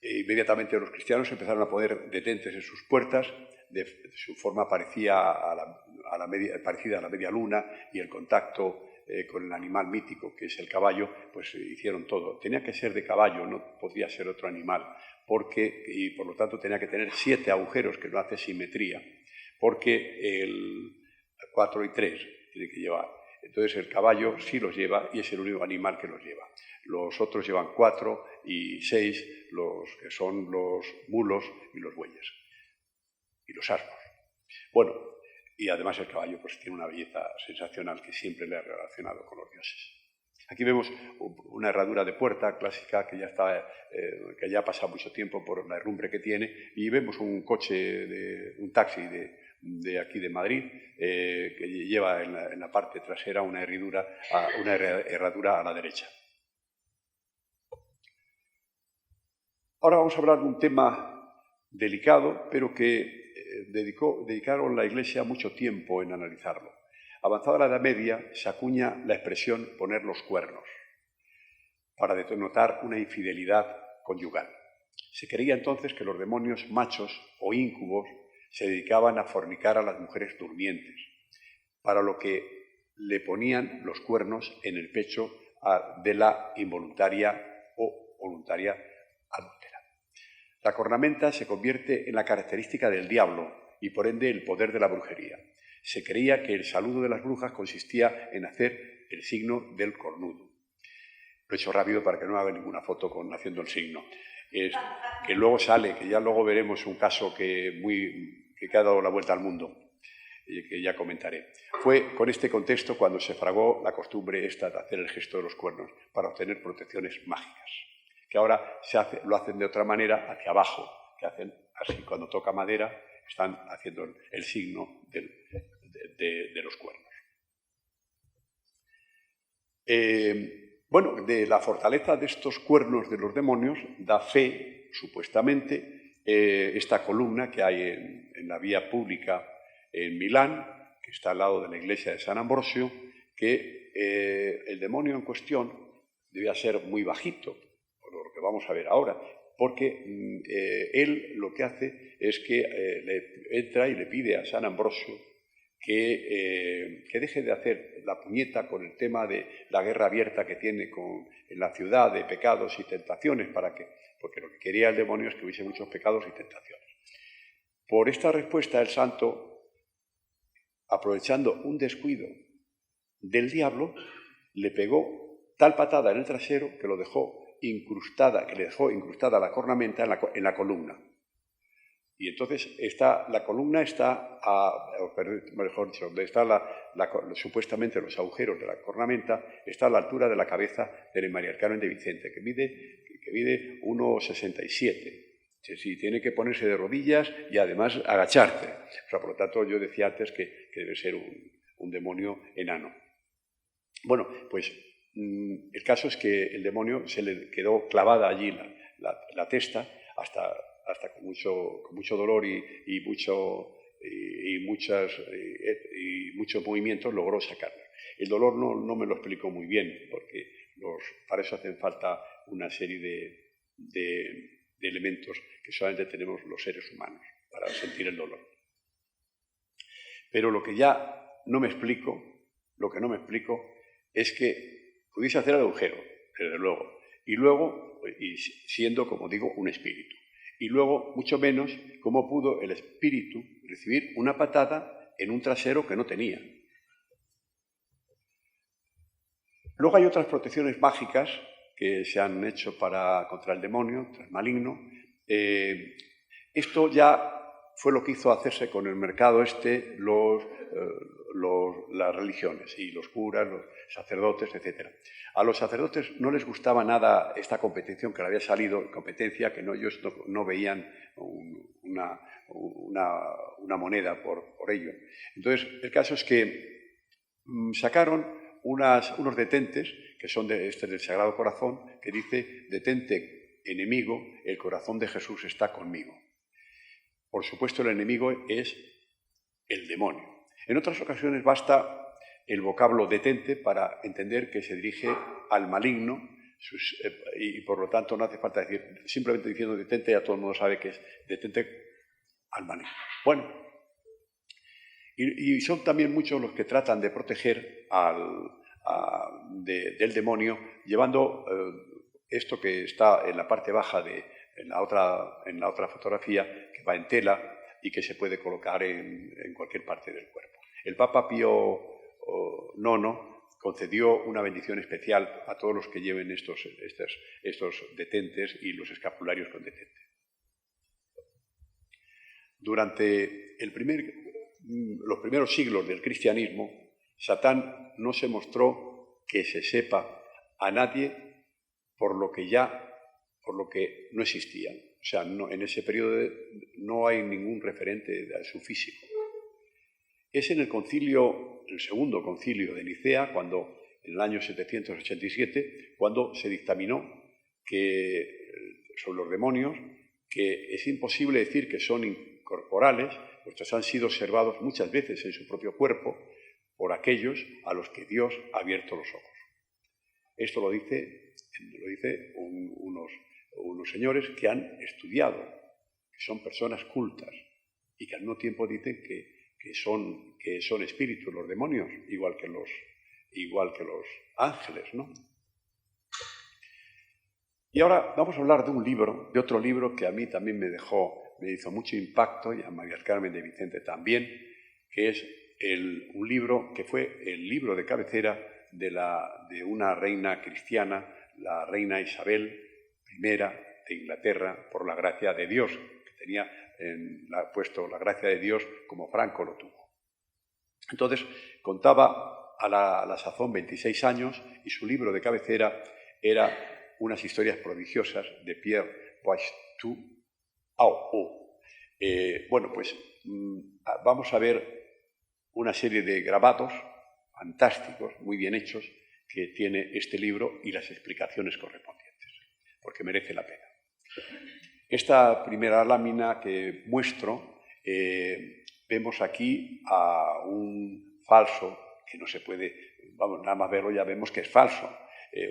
Inmediatamente los cristianos empezaron a poner detentes en sus puertas, de su forma parecida a la media luna, y el contacto con el animal mítico que es el caballo, pues hicieron todo. Tenía que ser de caballo, no podía ser otro animal, y por lo tanto tenía que tener 7 agujeros, que no hace simetría, porque el 4 y 3 tiene que llevar. Entonces el caballo sí los lleva y es el único animal que los lleva. Los otros llevan 4 y 6, los que son los mulos y los bueyes y los asnos. Bueno, y además el caballo pues tiene una belleza sensacional que siempre le ha relacionado con los dioses. Aquí vemos una herradura de puerta clásica que ya ha pasado mucho tiempo por la herrumbre que tiene, y vemos un coche, un taxi de aquí de Madrid, que lleva en la parte trasera una herradura a la derecha. Ahora vamos a hablar de un tema delicado, pero que dedicaron la Iglesia mucho tiempo en analizarlo. Avanzada la Edad Media, se acuña la expresión poner los cuernos para denotar una infidelidad conyugal. Se creía entonces que los demonios machos o íncubos se dedicaban a fornicar a las mujeres durmientes, para lo que le ponían los cuernos en el pecho de la involuntaria o voluntaria adúltera. La cornamenta se convierte en la característica del diablo y por ende el poder de la brujería. Se creía que el saludo de las brujas consistía en hacer el signo del cornudo. Lo he hecho rápido para que no haga ninguna foto haciendo el signo. Que luego sale, que ya luego veremos un caso que ha dado la vuelta al mundo, y que ya comentaré. Fue con este contexto cuando se fragó la costumbre esta de hacer el gesto de los cuernos para obtener protecciones mágicas, que ahora lo hacen de otra manera, hacia abajo, que hacen así, cuando toca madera, están haciendo el signo de los cuernos. Bueno, de la fortaleza de estos cuernos de los demonios da fe, supuestamente, esta columna que hay en la vía pública en Milán, que está al lado de la iglesia de San Ambrosio, que el demonio en cuestión debía ser muy bajito, por lo que vamos a ver ahora, porque él lo que hace es que entra y le pide a San Ambrosio que deje de hacer la puñeta con el tema de la guerra abierta que tiene en la ciudad de pecados y tentaciones, porque lo que quería el demonio es que hubiese muchos pecados y tentaciones. Por esta respuesta, el santo, aprovechando un descuido del diablo, le pegó tal patada en el trasero que le dejó incrustada la cornamenta en la columna. Y entonces la columna está, mejor dicho, donde está supuestamente los agujeros de la cornamenta, está a la altura de la cabeza del María del Carmen de Vicente, que mide 1,67. Sí, tiene que ponerse de rodillas y además agacharse. O sea, por lo tanto, yo decía antes que debe ser un demonio enano. Bueno, pues el caso es que el demonio se le quedó clavada allí la testa hasta con mucho dolor y muchos movimientos logró sacarla. El dolor no me lo explicó muy bien, porque para eso hacen falta una serie de elementos que solamente tenemos los seres humanos para sentir el dolor. Pero lo que no me explico es que pudiese hacer el agujero, desde luego, y siendo, como digo, un espíritu. Y luego, mucho menos, cómo pudo el espíritu recibir una patada en un trasero que no tenía. Luego hay otras protecciones mágicas que se han hecho contra el demonio, contra el maligno. Esto ya fue lo que hizo hacerse con el mercado las religiones, y los curas, los sacerdotes, etc. A los sacerdotes no les gustaba nada esta competición que le había salido, competencia que ellos no veían una moneda por ello. Entonces, el caso es que sacaron unos detentes, que son del Sagrado Corazón, que dice: detente, enemigo, el corazón de Jesús está conmigo. Por supuesto, el enemigo es el demonio. En otras ocasiones basta el vocablo detente para entender que se dirige al maligno, y por lo tanto no hace falta decir, simplemente diciendo detente ya todo el mundo sabe que es detente al maligno. Bueno, y son también muchos los que tratan de proteger del demonio, llevando esto que está en la parte baja en la otra fotografía, que va en tela y que se puede colocar en cualquier parte del cuerpo. El Papa Pío IX concedió una bendición especial a todos los que lleven estos detentes y los escapularios con detente. Durante los primeros siglos del cristianismo, Satán no se mostró que se sepa a nadie por lo que no existía. O sea, en ese periodo no hay ningún referente de su físico. Es en el segundo concilio de Nicea, en el año 787, cuando se dictaminó sobre los demonios, que es imposible decir que son incorporales, puesto han sido observados muchas veces en su propio cuerpo por aquellos a los que Dios ha abierto los ojos. Esto lo dice unos señores que han estudiado, que son personas cultas y que al mismo tiempo dicen que son espíritus los demonios, igual que los ángeles, ¿no? Y ahora vamos a hablar de otro libro que a mí también me hizo mucho impacto, y a María del Carmen de Vicente también, que es un libro que fue el libro de cabecera de una reina cristiana, la reina Isabel I de Inglaterra, por la gracia de Dios, que tenía puesto la gracia de Dios como Franco lo tuvo. Entonces, contaba a la sazón 26 años, y su libro de cabecera era Unas historias prodigiosas de Pierre Boaistuau. Bueno, pues vamos a ver una serie de grabados fantásticos, muy bien hechos, que tiene este libro y las explicaciones correspondientes, porque merece la pena. Esta primera lámina que muestro, vemos aquí a un falso, que no se puede, nada más verlo ya vemos que es falso,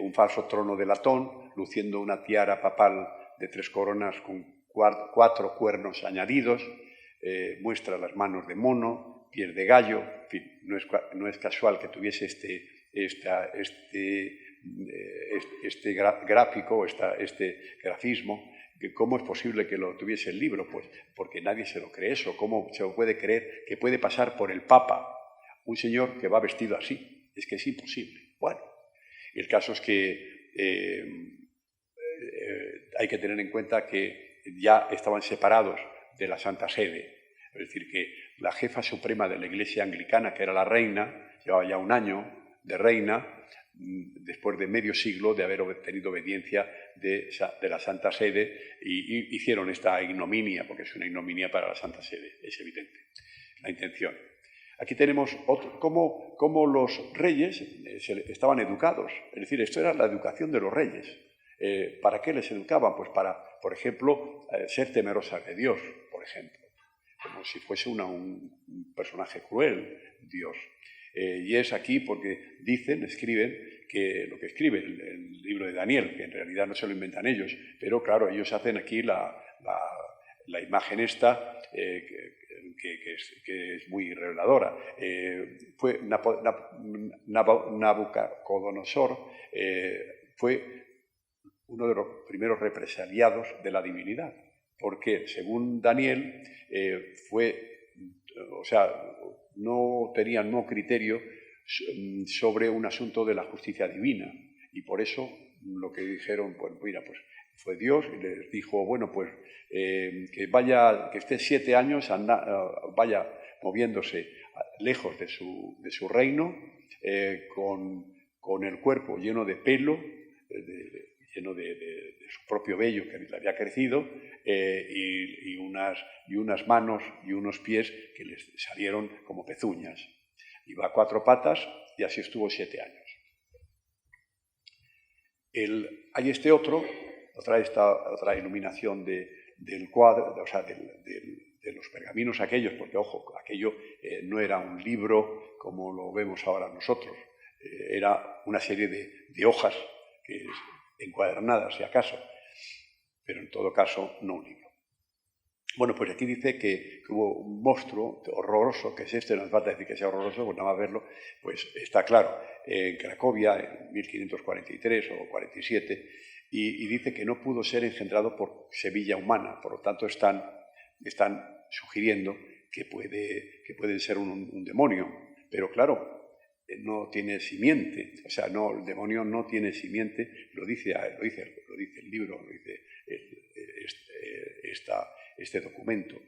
un falso trono de latón, luciendo una tiara papal de 3 coronas con 4 cuernos añadidos, muestra las manos de mono, pies de gallo. En fin, no es casual que tuviese este gráfico, este grafismo. ¿Cómo es posible que lo tuviese el libro? Pues porque nadie se lo cree eso. ¿Cómo se lo puede creer que puede pasar por el Papa un señor que va vestido así? Es que es imposible. Bueno, el caso es que hay que tener en cuenta que ya estaban separados de la Santa Sede. Es decir, que la jefa suprema de la Iglesia anglicana, que era la reina, llevaba ya un año de reina, después de medio siglo de haber obtenido obediencia de la Santa Sede, y hicieron esta ignominia, porque es una ignominia para la Santa Sede, es evidente la intención. Aquí tenemos cómo los reyes estaban educados. Es decir, esto era la educación de los reyes. ¿Para qué les educaban? Pues para, por ejemplo, ser temerosas de Dios, por ejemplo. Como si fuese un personaje cruel, Dios. Y es aquí porque escriben que lo que escribe el libro de Daniel, que en realidad no se lo inventan ellos, pero claro, ellos hacen aquí la imagen esta, que es muy reveladora. Fue Nabucodonosor, fue uno de los primeros represaliados de la divinidad, porque según Daniel no tenían criterio sobre un asunto de la justicia divina, y por eso lo que dijeron, pues mira, pues fue Dios y les dijo, bueno, pues que esté 7 años, vaya moviéndose lejos de su reino, con el cuerpo lleno de pelo, lleno de su propio vello que le había crecido, y unas manos y unos pies que les salieron como pezuñas. Iba a 4 patas y así estuvo 7 años. Hay otra iluminación del cuadro, o sea, de los pergaminos aquellos, porque, ojo, aquello no era un libro como lo vemos ahora nosotros, era una serie de hojas encuadernadas, si acaso, pero en todo caso no un libro. Bueno, pues aquí dice que hubo un monstruo horroroso, que es este, no hace falta decir que sea horroroso, pues nada más verlo, pues está claro, en Cracovia, en 1543 o 47, y dice que no pudo ser engendrado por semilla humana, por lo tanto están sugiriendo que puede ser un demonio, pero claro, no tiene simiente, o sea, el demonio no tiene simiente, lo dice el libro, lo dice este documento.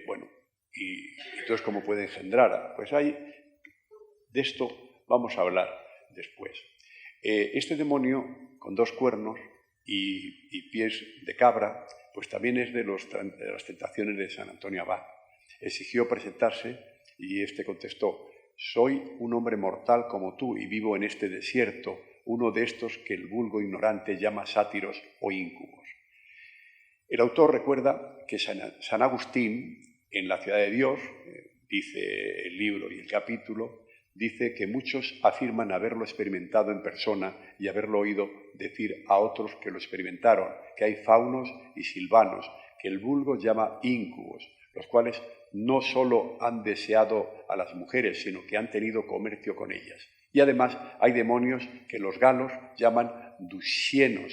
Bueno, y entonces, ¿cómo puede engendrar? Pues de esto vamos a hablar después. Este demonio, con 2 cuernos y pies de cabra, pues también es de las tentaciones de San Antonio Abad. Exigió presentarse y este contestó: soy un hombre mortal como tú y vivo en este desierto, uno de estos que el vulgo ignorante llama sátiros o íncubos. El autor recuerda que San Agustín, en La ciudad de Dios, dice el libro y el capítulo, dice que muchos afirman haberlo experimentado en persona y haberlo oído decir a otros que lo experimentaron, que hay faunos y silvanos, que el vulgo llama íncubos, los cuales no solo han deseado a las mujeres, sino que han tenido comercio con ellas. Y además hay demonios que los galos llaman dusienos,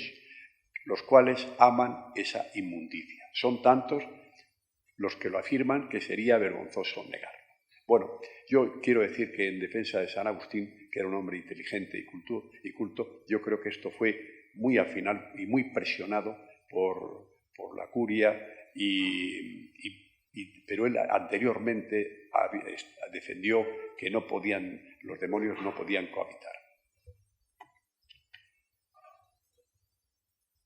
los cuales aman esa inmundicia. Son tantos los que lo afirman que sería vergonzoso negarlo. Bueno, yo quiero decir que en defensa de San Agustín, que era un hombre inteligente y culto, yo creo que esto fue muy al final y muy presionado por la curia, pero él anteriormente defendió que los demonios no podían cohabitar.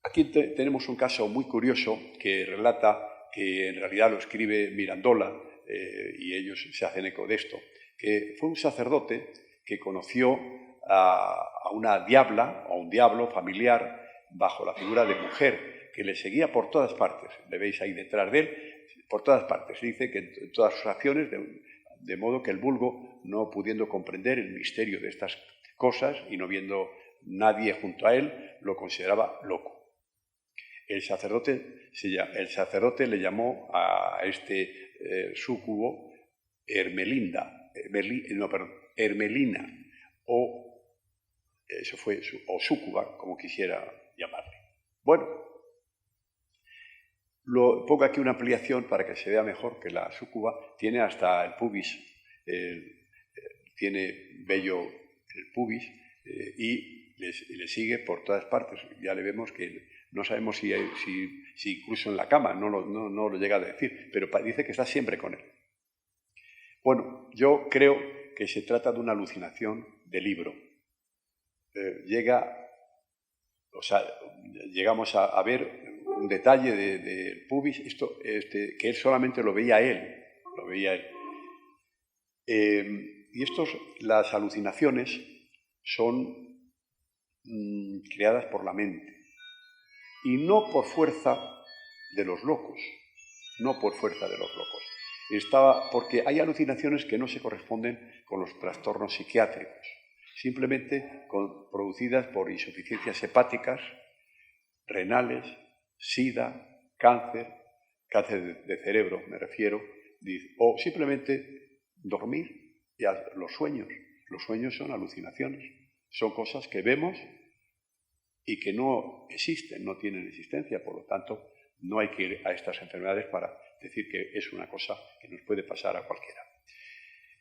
Aquí tenemos un caso muy curioso que relata, que en realidad lo escribe Mirandola, y ellos se hacen eco de esto, que fue un sacerdote que conoció a una diabla o un diablo familiar bajo la figura de mujer que le seguía por todas partes. Le veis ahí detrás de él, por todas partes. Dice que en todas sus acciones, de modo que el vulgo, no pudiendo comprender el misterio de estas cosas y no viendo nadie junto a él, lo consideraba loco. El sacerdote le llamó a este súcubo Hermelina, o súcuba, como quisiera llamarle. Bueno, pongo aquí una ampliación para que se vea mejor que la súcuba tiene hasta el pubis, tiene vello el pubis, y le sigue por todas partes. Ya le vemos que no sabemos si incluso en la cama, no lo llega a decir, pero dice que está siempre con él. Bueno, yo creo que se trata de una alucinación de libro. Llegamos a ver un detalle del pubis, que él solamente lo veía él. Y las alucinaciones son creadas por la mente. Y no por fuerza de los locos, porque hay alucinaciones que no se corresponden con los trastornos psiquiátricos, simplemente producidas por insuficiencias hepáticas, renales, sida, cáncer de cerebro me refiero, o simplemente dormir, y los sueños. Los sueños son alucinaciones, son cosas que vemos y que no existen, no tienen existencia, por lo tanto, no hay que ir a estas enfermedades para decir que es una cosa que nos puede pasar a cualquiera.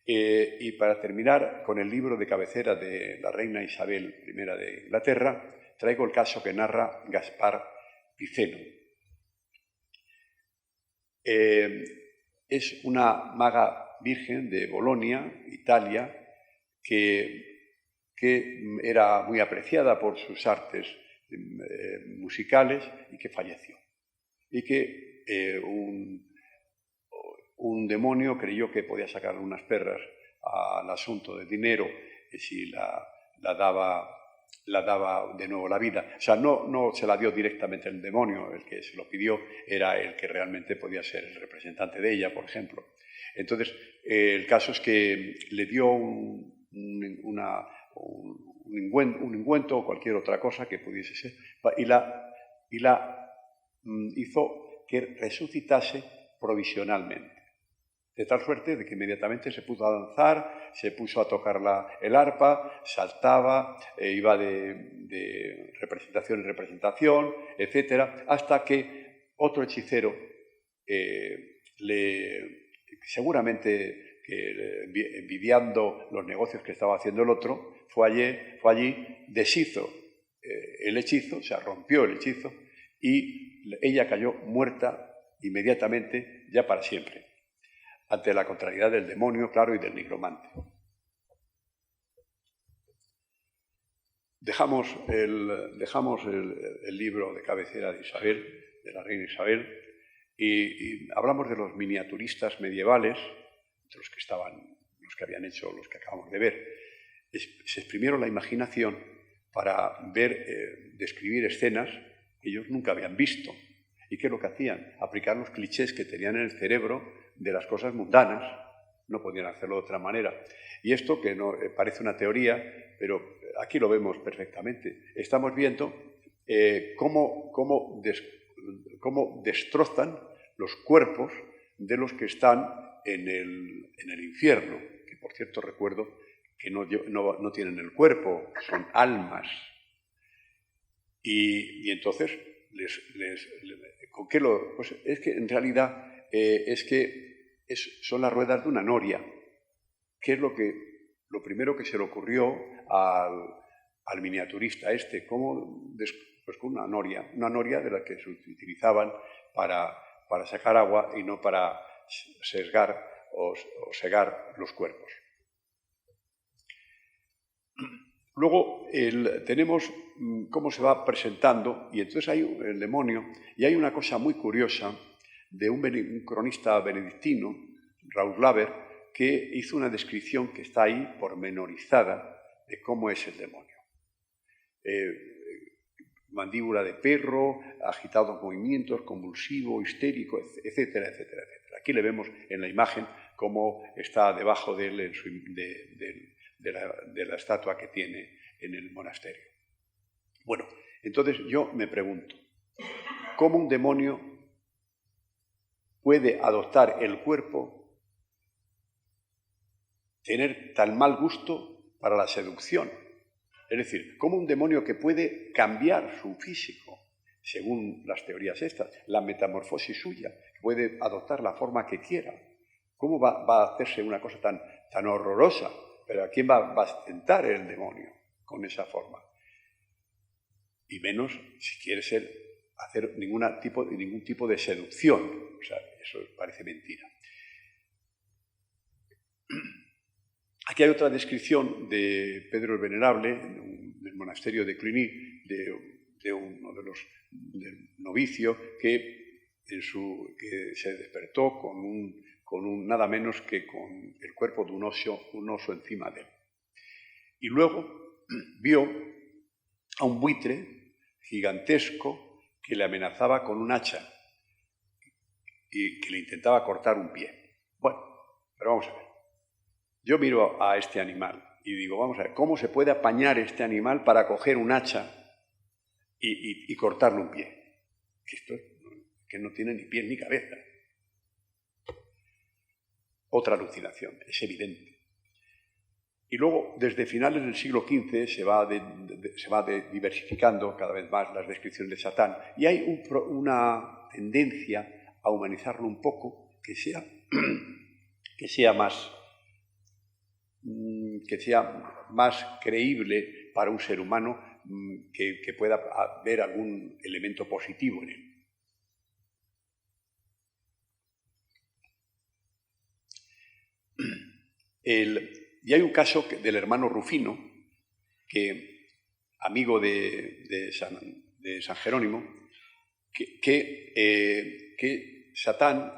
Y para terminar con el libro de cabecera de la reina Isabel I de Inglaterra, traigo el caso que narra Gaspar Piceno. Es una maga virgen de Bolonia, Italia, que era muy apreciada por sus artes musicales y que falleció. Y que un demonio creyó que podía sacar unas perras al asunto de dinero si la daba de nuevo la vida. O sea, no se la dio directamente el demonio, el que se lo pidió era el que realmente podía ser el representante de ella, por ejemplo. Entonces, el caso es que le dio un ungüento o cualquier otra cosa que pudiese ser, y la hizo que resucitase provisionalmente. De tal suerte de que inmediatamente se puso a danzar, se puso a tocar el arpa, saltaba, iba de representación en representación, etc., hasta que otro hechicero, seguramente envidiando los negocios que estaba haciendo el otro, fue allí, deshizo el hechizo, o sea, rompió el hechizo, y ella cayó muerta inmediatamente, ya para siempre, ante la contrariedad del demonio, claro, y del nigromante. Dejamos el libro de cabecera de Isabel, de la reina Isabel, y hablamos de los miniaturistas medievales, de los que habían hecho los que acabamos de ver. Se exprimieron la imaginación para describir escenas que ellos nunca habían visto. ¿Y qué es lo que hacían? Aplicar los clichés que tenían en el cerebro de las cosas mundanas. No podían hacerlo de otra manera. Y esto, que no parece una teoría, pero aquí lo vemos perfectamente. Estamos viendo cómo destrozan los cuerpos de los que están en el infierno, que por cierto recuerdo que no tienen el cuerpo, son almas. Y entonces, ¿con qué pues es que en realidad son las ruedas de una noria, que es lo primero que se le ocurrió al miniaturista pues con una noria de la que se utilizaban para sacar agua y no para sesgar o segar los cuerpos. Luego tenemos cómo se va presentando, y entonces hay el demonio, y hay una cosa muy curiosa de un cronista benedictino, Raúl Laber, que hizo una descripción que está ahí pormenorizada de cómo es el demonio. Mandíbula de perro, agitados movimientos, convulsivo, histérico, etcétera, etcétera, etcétera. Aquí le vemos en la imagen cómo está debajo de él de la estatua que tiene en el monasterio. Bueno, entonces yo me pregunto, ¿cómo un demonio puede adoptar el cuerpo, tener tan mal gusto para la seducción? Es decir, ¿cómo un demonio que puede cambiar su físico, según las teorías estas, la metamorfosis suya, que puede adoptar la forma que quiera, cómo va a hacerse una cosa tan horrorosa? Pero ¿a quién va a tentar el demonio con esa forma? Y menos si quiere hacer ningún tipo de seducción. O sea, eso parece mentira. Aquí hay otra descripción de Pedro el Venerable, del monasterio de Cluny, de uno de los novicios que se despertó con nada menos que con el cuerpo de un oso encima de él. Y luego vio a un buitre gigantesco que le amenazaba con un hacha y que le intentaba cortar un pie. Bueno, pero vamos a ver. Yo miro a este animal y digo, vamos a ver, ¿cómo se puede apañar este animal para coger un hacha y cortarle un pie? Que no tiene ni pie ni cabeza. Otra alucinación, es evidente. Y luego, desde finales del siglo XV, se va diversificando cada vez más las descripciones de Satán, y hay una tendencia a humanizarlo un poco, que sea más creíble para un ser humano que pueda ver algún elemento positivo en él. Y hay un caso del hermano Rufino, que, amigo de San Jerónimo, que Satán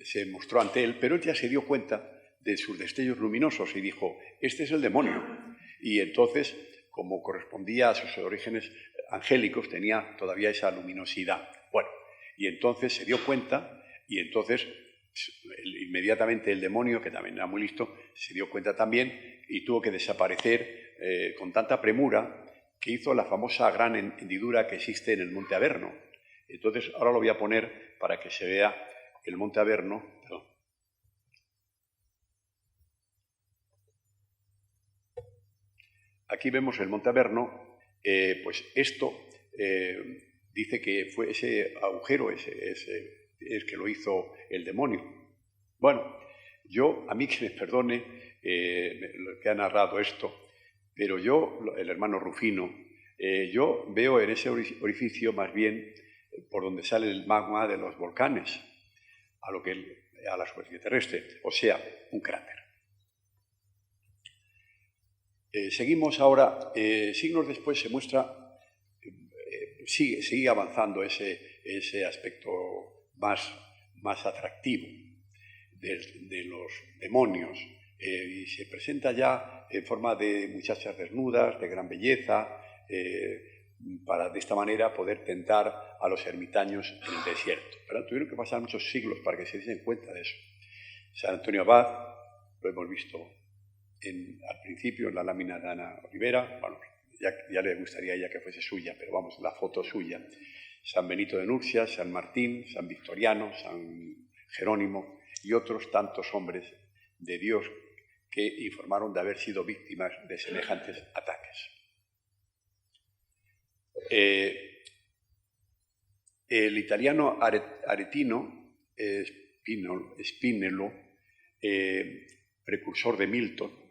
se mostró ante él, pero él ya se dio cuenta de sus destellos luminosos y dijo, este es el demonio. Y entonces, como correspondía a sus orígenes angélicos, tenía todavía esa luminosidad. Bueno, y entonces se dio cuenta y entonces inmediatamente el demonio, que también era muy listo, se dio cuenta también y tuvo que desaparecer con tanta premura que hizo la famosa gran hendidura que existe en el Monte Averno. Entonces, ahora lo voy a poner para que se vea el Monte Averno. Perdón. Aquí vemos el Monte Averno. Pues esto dice que fue ese agujero, es que lo hizo el demonio. Bueno, a mí que me perdone lo que ha narrado esto, pero yo, el hermano Rufino, yo veo en ese orificio más bien por donde sale el magma de los volcanes a la superficie terrestre, o sea, un cráter. Seguimos ahora, siglos después se muestra, sigue avanzando ese aspecto más atractivo de los demonios, y se presenta ya en forma de muchachas desnudas, de gran belleza, para de esta manera poder tentar a los ermitaños en el desierto. Pero tuvieron que pasar muchos siglos para que se diesen cuenta de eso. San Antonio Abad, lo hemos visto al principio en la lámina de Ana Olivera, bueno, ya le gustaría a ella que fuese suya, pero vamos, la foto suya. San Benito de Nursia, San Martín, San Victoriano, San Jerónimo y otros tantos hombres de Dios que informaron de haber sido víctimas de semejantes ataques. El italiano Aretino Spinello, precursor de Milton,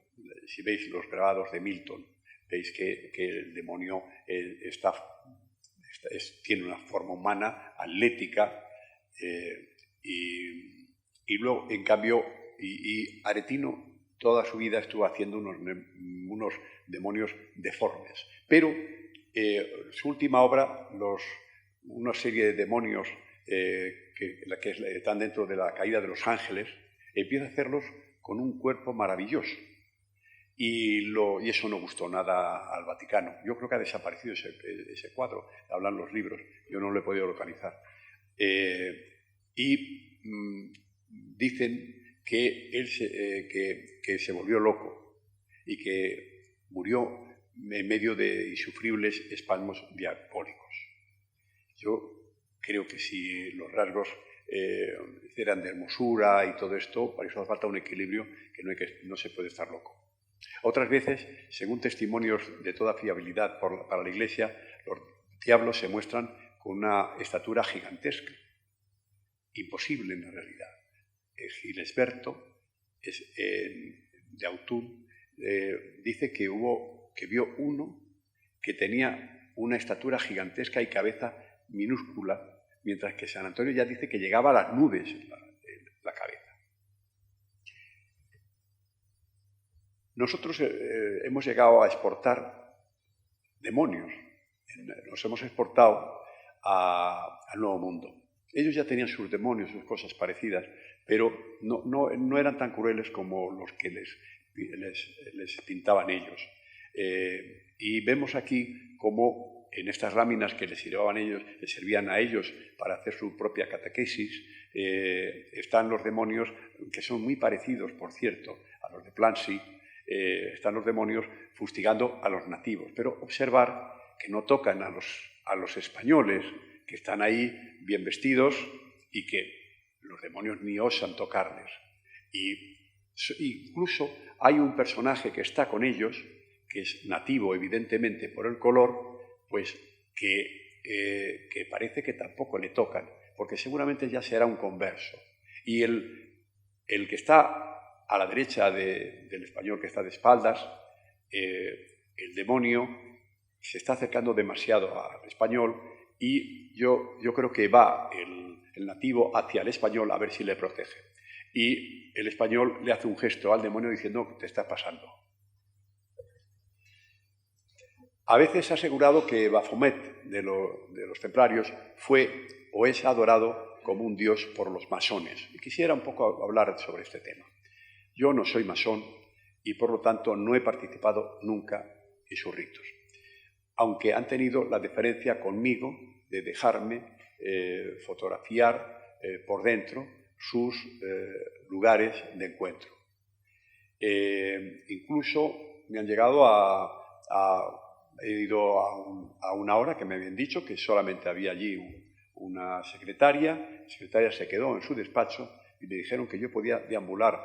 si veis los grabados de Milton, veis que el demonio tiene una forma humana, atlética, y luego, en cambio, Aretino toda su vida estuvo haciendo unos demonios deformes. Pero su última obra, una serie de demonios que están dentro de la caída de los ángeles, empieza a hacerlos con un cuerpo maravilloso. Y eso no gustó nada al Vaticano. Yo creo que ha desaparecido ese cuadro, hablan los libros, yo no lo he podido localizar. Dicen que él que se volvió loco y que murió en medio de insufribles espasmos diabólicos. Yo creo que si los rasgos eran de hermosura y todo esto, para eso hace falta un equilibrio, que no se puede estar loco. Otras veces, según testimonios de toda fiabilidad para la Iglesia, los diablos se muestran con una estatura gigantesca, imposible en la realidad. Gilesberto, de Autun, dice que vio uno que tenía una estatura gigantesca y cabeza minúscula, mientras que San Antonio ya dice que llegaba a las nubes la cabeza. Nosotros hemos llegado a exportar demonios, nos hemos exportado al Nuevo Mundo. Ellos ya tenían sus demonios, sus cosas parecidas, pero no eran tan crueles como los que les pintaban ellos. Y vemos aquí cómo en estas láminas que les servían a ellos para hacer su propia catequesis, están los demonios que son muy parecidos, por cierto, a los de Plancy. Están los demonios fustigando a los nativos, pero observar que no tocan a los españoles, que están ahí bien vestidos y que los demonios ni osan tocarles. Y incluso hay un personaje que está con ellos, que es nativo evidentemente por el color, pues que parece que tampoco le tocan, porque seguramente ya será un converso. Y el que está a la derecha del español, que está de espaldas, el demonio, se está acercando demasiado al español y yo creo que va el nativo hacia el español a ver si le protege. Y el español le hace un gesto al demonio diciendo que te está pasando. A veces ha asegurado que Baphomet de los templarios fue o es adorado como un dios por los masones. Y quisiera un poco hablar sobre este tema. Yo no soy masón y por lo tanto no he participado nunca en sus ritos, aunque han tenido la deferencia conmigo de dejarme fotografiar por dentro sus lugares de encuentro. Incluso me han llegado he ido a una hora que me habían dicho que solamente había allí una secretaria. La secretaria se quedó en su despacho y me dijeron que yo podía deambular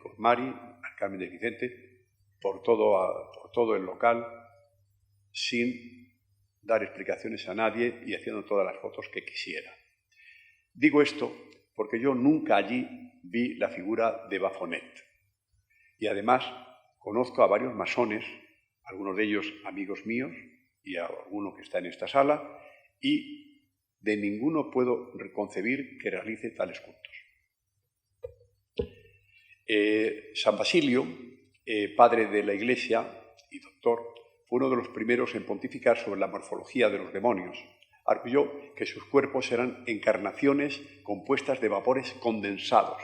con Mari, Carmen de Vicente, por todo el local sin dar explicaciones a nadie y haciendo todas las fotos que quisiera. Digo esto porque yo nunca allí vi la figura de Baphomet. Y además conozco a varios masones, algunos de ellos amigos míos y a alguno que está en esta sala, y de ninguno puedo concebir que realice tales cultos. San Basilio, padre de la Iglesia y doctor, fue uno de los primeros en pontificar sobre la morfología de los demonios. Arguyó que sus cuerpos eran encarnaciones compuestas de vapores condensados.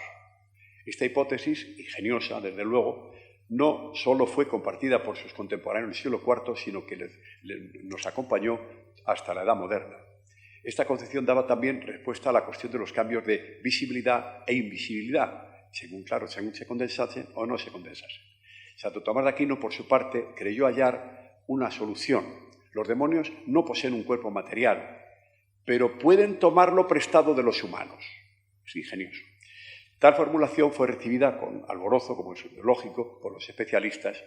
Esta hipótesis, ingeniosa, desde luego, no solo fue compartida por sus contemporáneos del siglo IV, sino que nos acompañó hasta la Edad Moderna. Esta concepción daba también respuesta a la cuestión de los cambios de visibilidad e invisibilidad, según se condensasen o no se condensasen. Santo Tomás de Aquino, por su parte, creyó hallar una solución. Los demonios no poseen un cuerpo material, pero pueden tomarlo prestado de los humanos. Es ingenioso. Tal formulación fue recibida con alborozo, como es lógico, por los especialistas.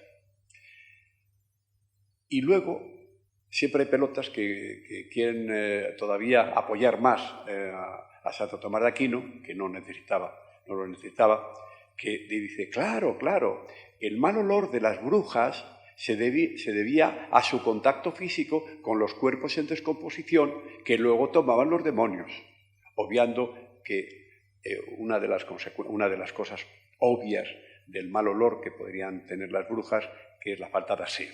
Y luego, siempre hay pelotas que quieren todavía apoyar más a Santo Tomás de Aquino, que no lo necesitaba, que dice, claro, el mal olor de las brujas se debía a su contacto físico con los cuerpos en descomposición que luego tomaban los demonios, obviando que una de las cosas obvias del mal olor que podrían tener las brujas, que es la falta de aseo.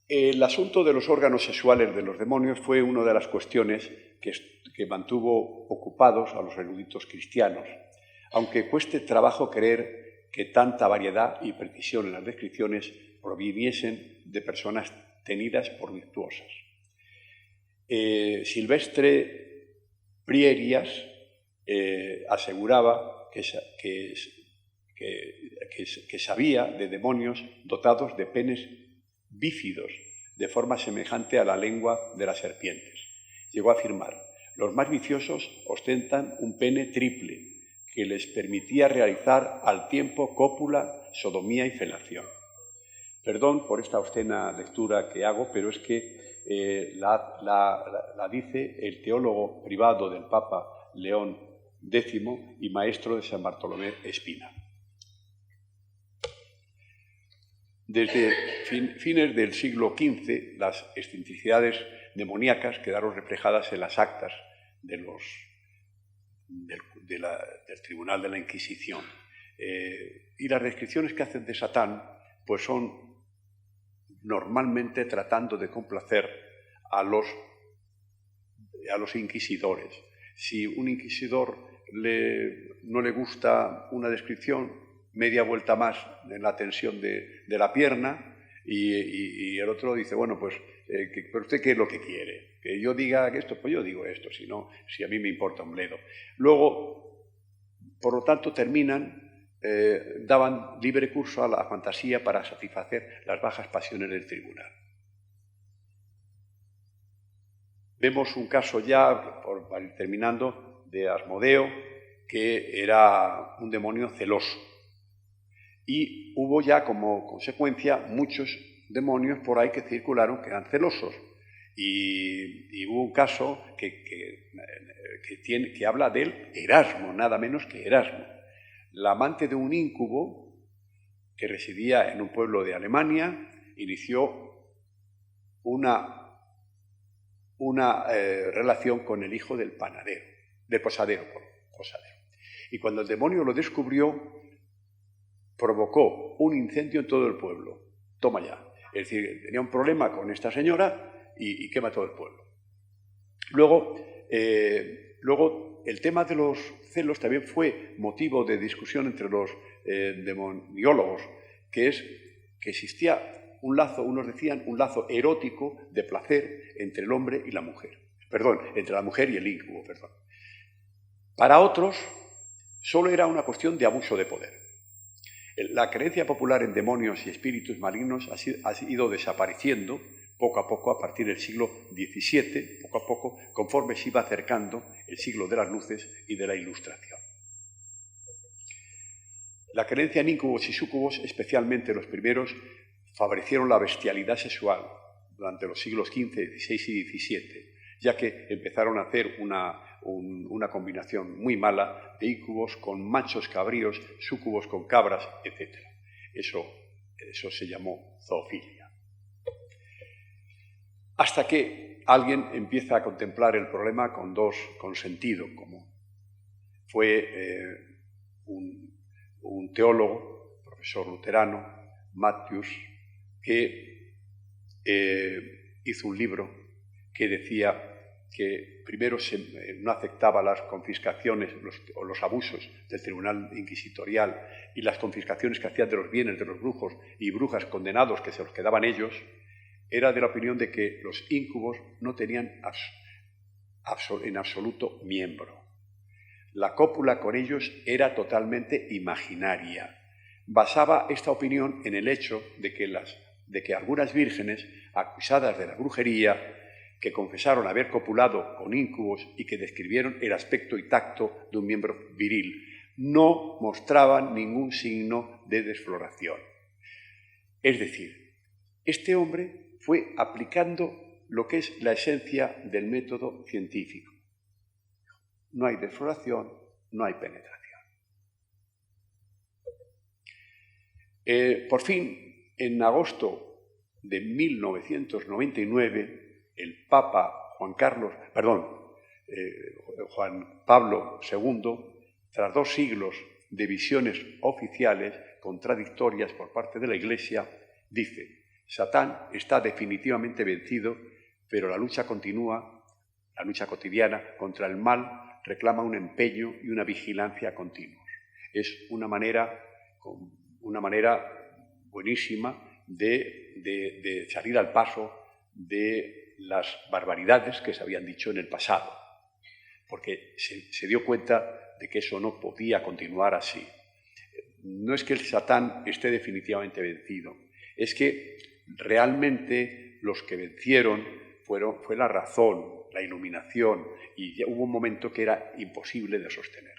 El asunto de los órganos sexuales de los demonios fue una de las cuestiones que mantuvo ocupados a los eruditos cristianos, aunque cueste trabajo creer que tanta variedad y precisión en las descripciones proviniesen de personas tenidas por virtuosas. Silvestre Prierias aseguraba que sabía de demonios dotados de penes bífidos, de forma semejante a la lengua de las serpientes. Llegó a afirmar, los más viciosos ostentan un pene triple, que les permitía realizar al tiempo cópula, sodomía y felación. Perdón por esta obscena lectura que hago, pero es que la dice el teólogo privado del Papa León X y maestro de San Bartolomé Espina. Desde fines del siglo XV, las excentricidades demoníacas quedaron reflejadas en las actas del Tribunal de la Inquisición. Y las descripciones que hacen de Satán pues son normalmente tratando de complacer a los inquisidores. Si un inquisidor no le gusta una descripción, media vuelta más en la tensión de la pierna y el otro dice, bueno, pues, ¿pero usted qué es lo que quiere? ¿Que yo diga esto? Pues yo digo esto, si a mí me importa un bledo. Luego, por lo tanto, daban libre curso a la fantasía para satisfacer las bajas pasiones del tribunal. Vemos un caso ya, para ir terminando, de Asmodeo, que era un demonio celoso. Y hubo ya como consecuencia muchos demonios por ahí que circularon que eran celosos. Y hubo un caso que habla del Erasmo, nada menos que Erasmo. La amante de un íncubo que residía en un pueblo de Alemania, inició una relación con el hijo del posadero. Y cuando el demonio lo descubrió, provocó un incendio en todo el pueblo. Toma ya. Es decir, tenía un problema con esta señora y quema todo el pueblo. Luego, el tema de los celos también fue motivo de discusión entre los demoniólogos, que es que existía un lazo, unos decían un lazo erótico de placer entre el hombre y la mujer. Perdón, entre la mujer y el íncubo, perdón. Para otros, solo era una cuestión de abuso de poder. La creencia popular en demonios y espíritus malignos ha ido desapareciendo poco a poco a partir del siglo XVII, poco a poco, conforme se iba acercando el siglo de las luces y de la Ilustración. La creencia en íncubos y súcubos, especialmente los primeros, favorecieron la bestialidad sexual durante los siglos XV, XVI y XVII, ya que empezaron a hacer una combinación muy mala de íncubos con machos cabríos, súcubos con cabras, etc. Eso se llamó zoofilia. Hasta que alguien empieza a contemplar el problema con sentido común. Fue un teólogo, profesor luterano, Matthews, que hizo un libro que decía que primero no aceptaba las confiscaciones o los abusos del tribunal inquisitorial y las confiscaciones que hacían de los bienes de los brujos y brujas condenados que se los quedaban ellos. Era de la opinión de que los íncubos no tenían en absoluto miembro. La cópula con ellos era totalmente imaginaria. Basaba esta opinión en el hecho de que algunas vírgenes acusadas de la brujería, que confesaron haber copulado con íncubos y que describieron el aspecto y tacto de un miembro viril, no mostraban ningún signo de desfloración. Es decir, este hombre fue aplicando lo que es la esencia del método científico. No hay desfloración, no hay penetración. Por fin, en agosto de 1999, el Papa Juan Pablo II, tras 2 siglos de visiones oficiales contradictorias por parte de la Iglesia, dice: Satán está definitivamente vencido, pero la lucha continúa, la lucha cotidiana contra el mal reclama un empeño y una vigilancia continuos. Es una manera buenísima de salir al paso de las barbaridades que se habían dicho en el pasado, porque se dio cuenta de que eso no podía continuar así. No es que el Satán esté definitivamente vencido, es que realmente los que vencieron fue la razón, la iluminación, y ya hubo un momento que era imposible de sostener.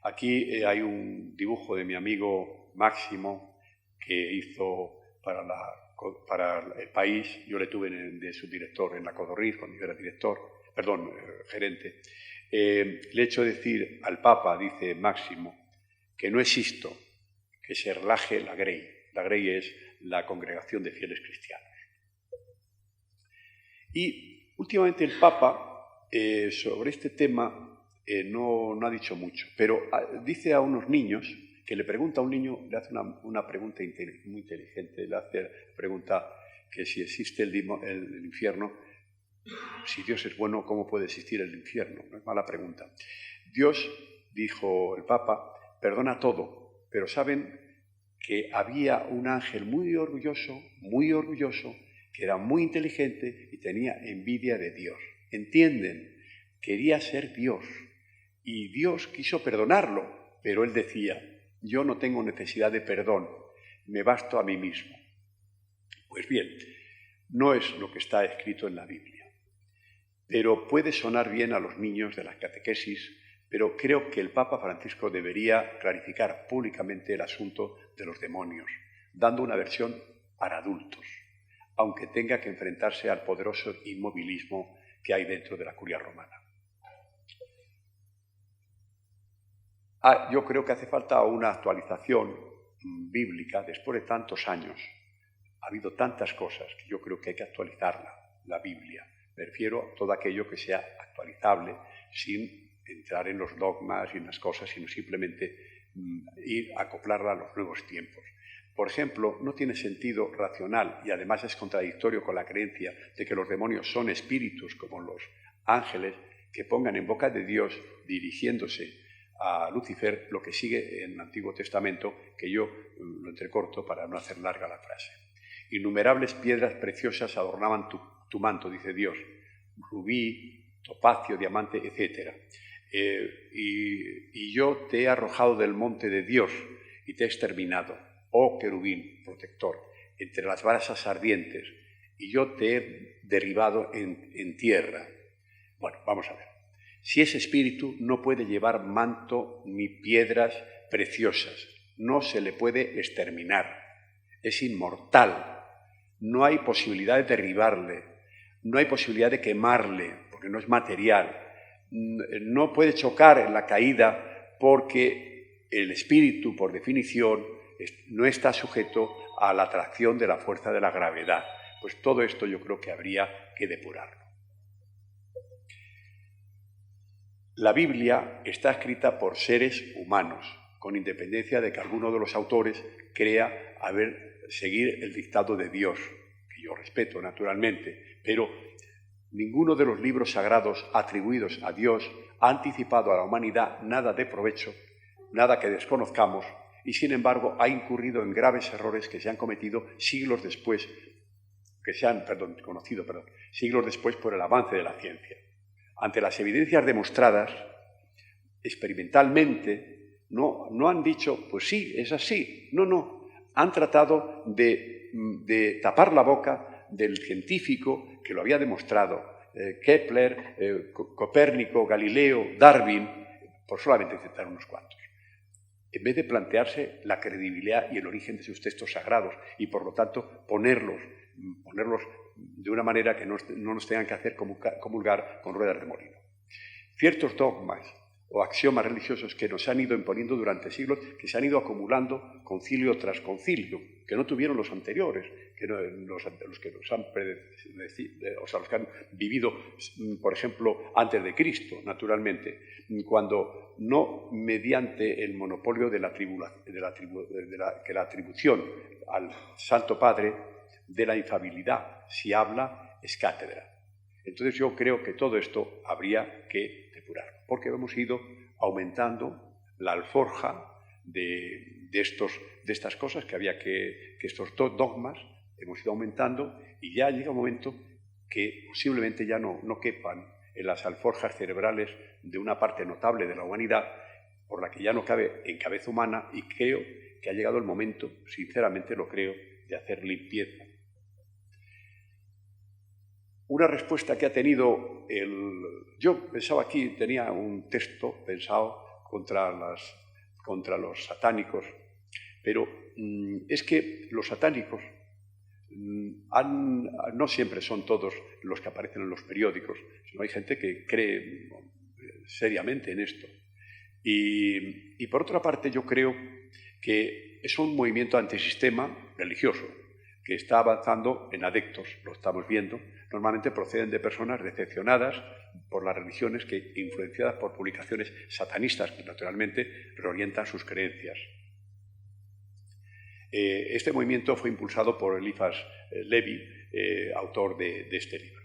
Aquí hay un dibujo de mi amigo Máximo que hizo para El País. Yo le tuve de subdirector en la Codorniz cuando yo era gerente. Le he hecho decir al Papa, dice Máximo, que no existo, que se relaje la Grey. La Grey es la congregación de fieles cristianos. Y últimamente el Papa sobre este tema no ha dicho mucho, pero dice a unos niños, que le pregunta a un niño, le hace una pregunta muy inteligente, pregunta que si existe el infierno, si Dios es bueno, ¿cómo puede existir el infierno? No es mala pregunta. Dios, dijo el Papa, perdona todo, pero saben que había un ángel muy orgulloso, que era muy inteligente y tenía envidia de Dios. ¿Entienden? Quería ser Dios y Dios quiso perdonarlo, pero él decía: yo no tengo necesidad de perdón, me basto a mí mismo. Pues bien, no es lo que está escrito en la Biblia, pero puede sonar bien a los niños de la catequesis, pero creo que el Papa Francisco debería clarificar públicamente el asunto de los demonios, dando una versión para adultos, aunque tenga que enfrentarse al poderoso inmovilismo que hay dentro de la Curia Romana. Yo creo que hace falta una actualización bíblica, después de tantos años, ha habido tantas cosas que yo creo que hay que actualizarla, la Biblia. Me refiero a todo aquello que sea actualizable sin entrar en los dogmas y en las cosas, sino simplemente ir a acoplarla a los nuevos tiempos. Por ejemplo, no tiene sentido racional y además es contradictorio con la creencia de que los demonios son espíritus como los ángeles que pongan en boca de Dios, dirigiéndose a Lucifer, lo que sigue en el Antiguo Testamento, que yo lo entrecorto para no hacer larga la frase. Innumerables piedras preciosas adornaban tu manto, dice Dios, rubí, topacio, diamante, etc. Y yo te he arrojado del monte de Dios y te he exterminado, oh querubín protector, entre las brasas ardientes, y yo te he derribado en tierra. Bueno, vamos a ver. Si es espíritu, no puede llevar manto ni piedras preciosas. No se le puede exterminar. Es inmortal. No hay posibilidad de derribarle. No hay posibilidad de quemarle, porque no es material. No puede chocar en la caída porque el espíritu, por definición, no está sujeto a la atracción de la fuerza de la gravedad. Pues todo esto yo creo que habría que depurarlo. La Biblia está escrita por seres humanos, con independencia de que alguno de los autores crea seguir el dictado de Dios, que yo respeto naturalmente, pero ninguno de los libros sagrados atribuidos a Dios ha anticipado a la humanidad nada de provecho, nada que desconozcamos, y sin embargo ha incurrido en graves errores que se han cometido siglos después, siglos después por el avance de la ciencia. Ante las evidencias demostradas experimentalmente, no han dicho, pues sí, es así. No. Han tratado de tapar la boca del científico que lo había demostrado. Kepler, Copérnico, Galileo, Darwin, por solamente citar unos cuantos. En vez de plantearse la credibilidad y el origen de sus textos sagrados y, por lo tanto, ponerlos de una manera que no nos tengan que hacer comulgar con ruedas de molino. Ciertos dogmas o axiomas religiosos que nos han ido imponiendo durante siglos, que se han ido acumulando concilio tras concilio, que no tuvieron los anteriores, los que han vivido, por ejemplo, antes de Cristo, naturalmente, cuando no mediante el monopolio de la atribución al Santo Padre de la infalibilidad, si habla, es cátedra. Entonces yo creo que todo esto habría que depurar, porque hemos ido aumentando la alforja de estas cosas que estos dogmas hemos ido aumentando, y ya llega un momento que posiblemente ya no quepan en las alforjas cerebrales de una parte notable de la humanidad, por la que ya no cabe en cabeza humana, y creo que ha llegado el momento, sinceramente lo creo, de hacer limpieza. Una respuesta que ha tenido yo pensaba aquí, tenía un texto pensado contra los satánicos, pero es que los satánicos no siempre son todos los que aparecen en los periódicos, sino hay gente que cree seriamente en esto. Y por otra parte yo creo que es un movimiento antisistema religioso que está avanzando en adeptos, lo estamos viendo. Normalmente proceden de personas decepcionadas por las religiones, influenciadas por publicaciones satanistas que naturalmente reorientan sus creencias. Este movimiento fue impulsado por Eliphas Levi, autor de este libro.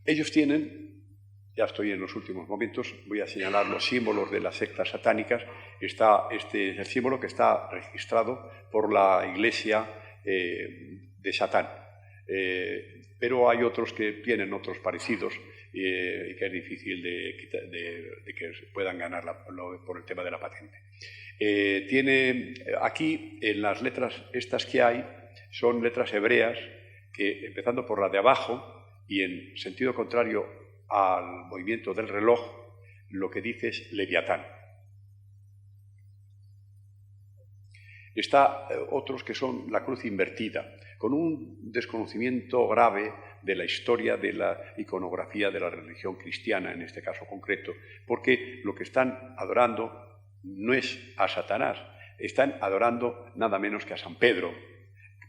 Ellos tienen, ya estoy en los últimos momentos, voy a señalar los símbolos de las sectas satánicas. Este es el símbolo que está registrado por la Iglesia de Satán. Pero hay otros que tienen otros parecidos y que es difícil de que puedan ganar por el tema de la patente. Tiene aquí, en las letras estas que hay, son letras hebreas que, empezando por la de abajo y en sentido contrario al movimiento del reloj, lo que dice es Leviatán. Está otros que son la cruz invertida. con un desconocimiento grave de la historia de la iconografía de la religión cristiana, en este caso concreto, porque lo que están adorando no es a Satanás, están adorando nada menos que a San Pedro,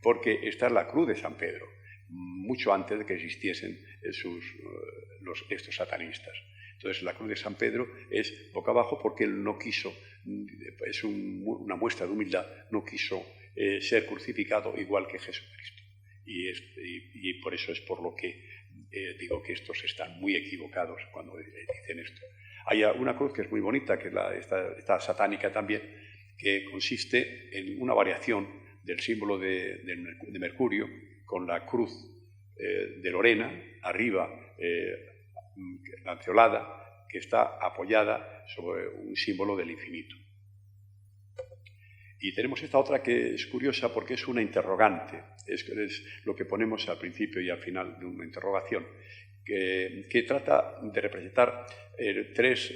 porque esta es la cruz de San Pedro, mucho antes de que existiesen estos satanistas. Entonces, la cruz de San Pedro es boca abajo porque él no quiso, es una muestra de humildad, no quiso ser crucificado igual que Jesucristo. Y por eso es por lo que digo que estos están muy equivocados cuando dicen esto. Hay una cruz que es muy bonita, que es esta satánica también, que consiste en una variación del símbolo de Mercurio con la cruz de Lorena, arriba lanceolada, que está apoyada sobre un símbolo del infinito. Y tenemos esta otra que es curiosa porque es una interrogante, es lo que ponemos al principio y al final de una interrogación, que trata de representar tres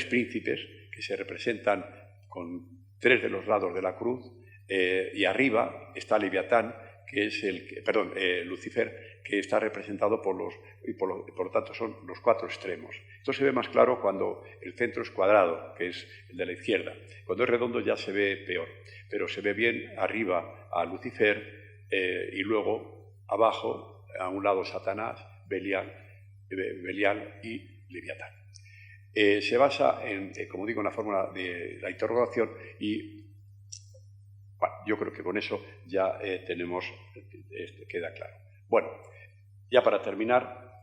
príncipes que se representan con tres de los lados de la cruz, y arriba está Leviatán, que es Lucifer, que está representado por lo tanto son los cuatro extremos. Esto se ve más claro cuando el centro es cuadrado, que es el de la izquierda. Cuando es redondo ya se ve peor, pero se ve bien arriba a Lucifer y luego abajo, a un lado Satanás, Belial y Leviatán. Se basa como digo, en la fórmula de la interrogación y bueno, yo creo que con eso ya queda claro. Bueno, ya para terminar,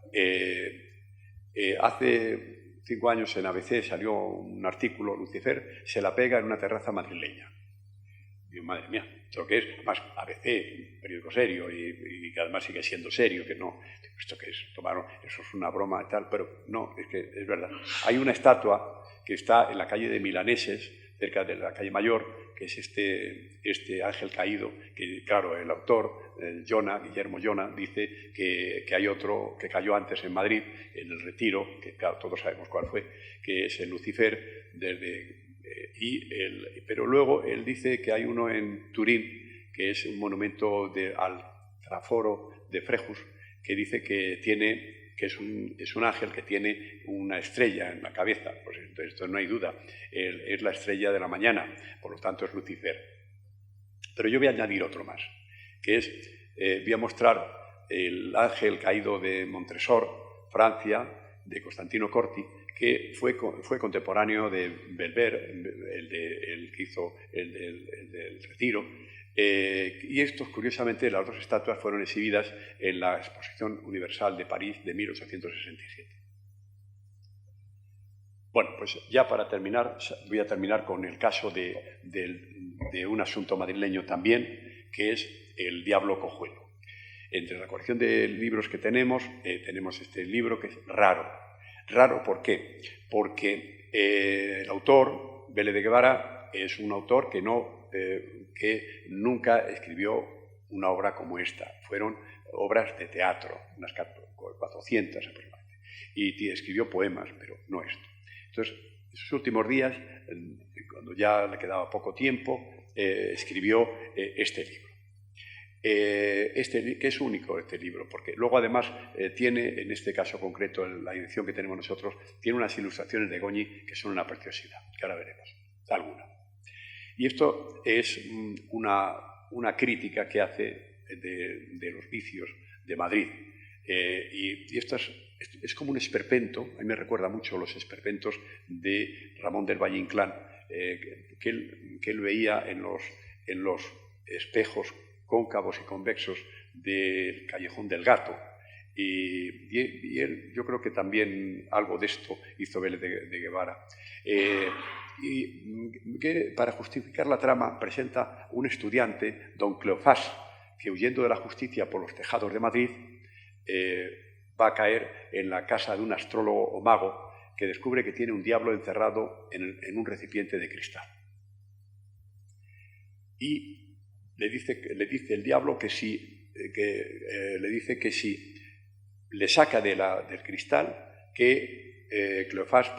hace 5 años en ABC salió un artículo, Lucifer se la pega en una terraza madrileña. Y madre mía, ¿esto qué es? Además, ABC, un periódico serio y que además sigue siendo serio, que no, ¿esto qué es? Tomaron, eso es una broma y tal, pero no, es que es verdad. Hay una estatua que está en la calle de Milaneses, cerca de la calle Mayor, que es este ángel caído, que claro, el autor, Guillermo Llona, dice que hay otro que cayó antes en Madrid, en el Retiro, que claro, todos sabemos cuál fue, que es el Lucifer, pero luego él dice que hay uno en Turín, que es un monumento al traforo de Frejus, que dice que es un ángel que tiene una estrella en la cabeza. Pues entonces, esto no hay duda, es la estrella de la mañana, por lo tanto es Lucifer. Pero yo voy a añadir otro más, que voy a mostrar el ángel caído de Montresor, Francia, de Constantino Corti, que fue contemporáneo de Belver, el que hizo el del Retiro. Y estos, curiosamente, las dos estatuas fueron exhibidas en la Exposición Universal de París de 1867. Bueno, pues ya para terminar, voy a terminar con el caso de un asunto madrileño también, que es el Diablo Cojuelo. Entre la colección de libros que tenemos este libro que es raro. Raro, ¿por qué? Porque el autor, Vélez de Guevara, es un autor que nunca escribió una obra como esta. Fueron obras de teatro, unas 400 aproximadamente. Y escribió poemas, pero no esto. Entonces, en sus últimos días, cuando ya le quedaba poco tiempo, escribió este libro. Que es único este libro, porque luego además tiene, en este caso concreto, en la edición que tenemos nosotros, tiene unas ilustraciones de Goñi que son una preciosidad, que ahora veremos, alguna. Y esto es una crítica que hace de los vicios de Madrid. Y esto es como un esperpento, a mí me recuerda mucho los esperpentos de Ramón del Valle Inclán, que él veía en los espejos cóncavos y convexos del Callejón del Gato. Y él, yo creo que también algo de esto hizo Vélez de Guevara. Y que para justificar la trama presenta un estudiante, don Cleofás, que huyendo de la justicia por los tejados de Madrid va a caer en la casa de un astrólogo o mago que descubre que tiene un diablo encerrado en un recipiente de cristal. Y le dice el diablo que si le saca del cristal, que Cleofás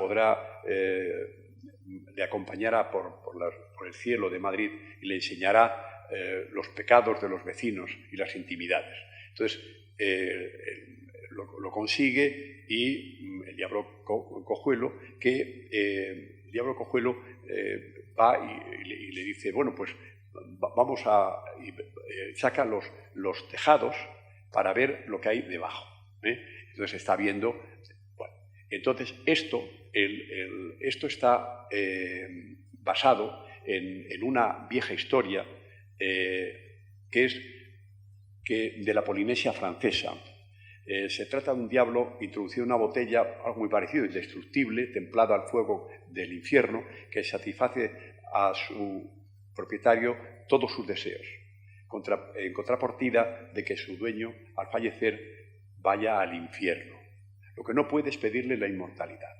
le acompañará por el cielo de Madrid y le enseñará los pecados de los vecinos y las intimidades. Entonces, lo consigue y el diablo Cojuelo, va y le dice, bueno, pues vamos a... saca los tejados para ver lo que hay debajo. Entonces está viendo... Bueno, entonces esto está basado en una vieja historia que es de la Polinesia francesa. Se trata de un diablo introducido en una botella, algo muy parecido, indestructible, templado al fuego del infierno, que satisface a su propietario todos sus deseos, en contrapartida de que su dueño, al fallecer, vaya al infierno. Lo que no puede es pedirle la inmortalidad.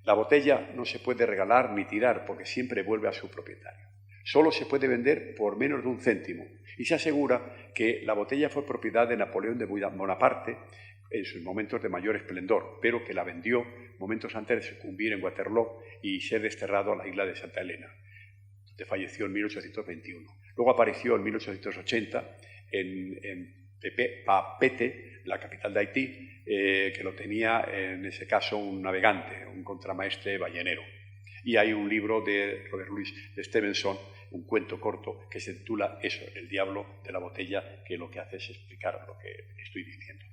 La botella no se puede regalar ni tirar, porque siempre vuelve a su propietario. Solo se puede vender por menos de 1 céntimo, y se asegura que la botella fue propiedad de Napoleón de Bonaparte en sus momentos de mayor esplendor, pero que la vendió momentos antes de sucumbir en Waterloo y ser desterrado a la isla de Santa Elena, donde falleció en 1821. Luego apareció en 1880 en Papeete, la capital de Haití, que lo tenía en ese caso un navegante, un contramaestre ballenero. Y hay un libro de Robert Louis Stevenson, un cuento corto, que se titula eso, El diablo de la botella, que lo que hace es explicar lo que estoy diciendo.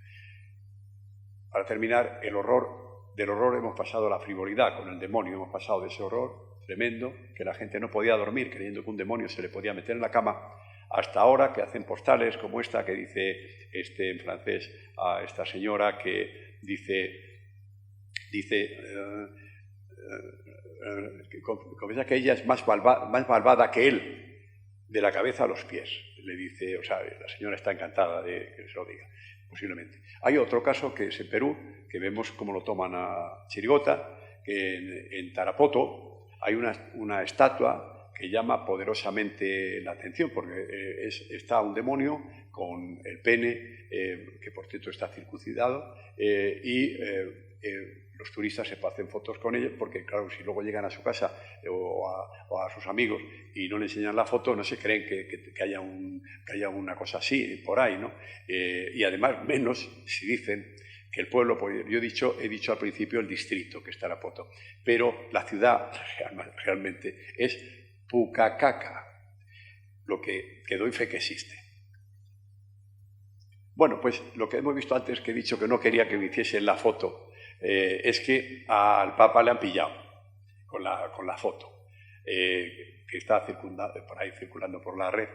Para terminar, del horror hemos pasado a la frivolidad con el demonio, hemos pasado de ese horror tremendo, que la gente no podía dormir creyendo que un demonio se le podía meter en la cama, hasta ahora que hacen postales como esta que dice en francés a esta señora que confiesa que ella es más malvada que él, de la cabeza a los pies. Le dice, o sea, la señora está encantada de que se lo diga, posiblemente. Hay otro caso que es en Perú, que vemos cómo lo toman a Chirigota, que en Tarapoto hay una estatua que llama poderosamente la atención, porque está un demonio con el pene, que por cierto está circuncidado, y los turistas se hacen fotos con ellos, porque claro, si luego llegan a su casa o a sus amigos y no le enseñan la foto, no se creen que haya una cosa así por ahí, ¿no? Y además, menos si dicen que el pueblo, pues yo he dicho al principio el distrito, que es Tarapoto, pero la ciudad realmente es Pucacaca, lo que doy fe que existe. Bueno, pues lo que hemos visto antes, que he dicho que no quería que me hiciesen la foto, es que al Papa le han pillado con la foto, que está por ahí circulando por la red.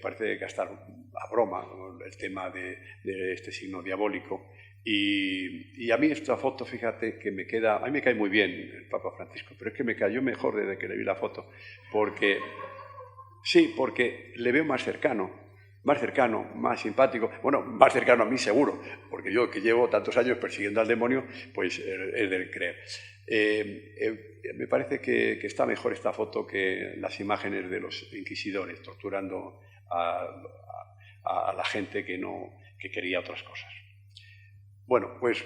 Parece que hasta a broma el tema de este signo diabólico. Y a mí esta foto, fíjate, que a mí me cae muy bien el Papa Francisco, pero es que me cayó mejor desde que le vi la foto, porque le veo más cercano, más simpático, bueno, más cercano a mí seguro, porque yo que llevo tantos años persiguiendo al demonio, pues es de creer. Me parece que está mejor esta foto que las imágenes de los inquisidores torturando a la gente que quería otras cosas. Bueno, pues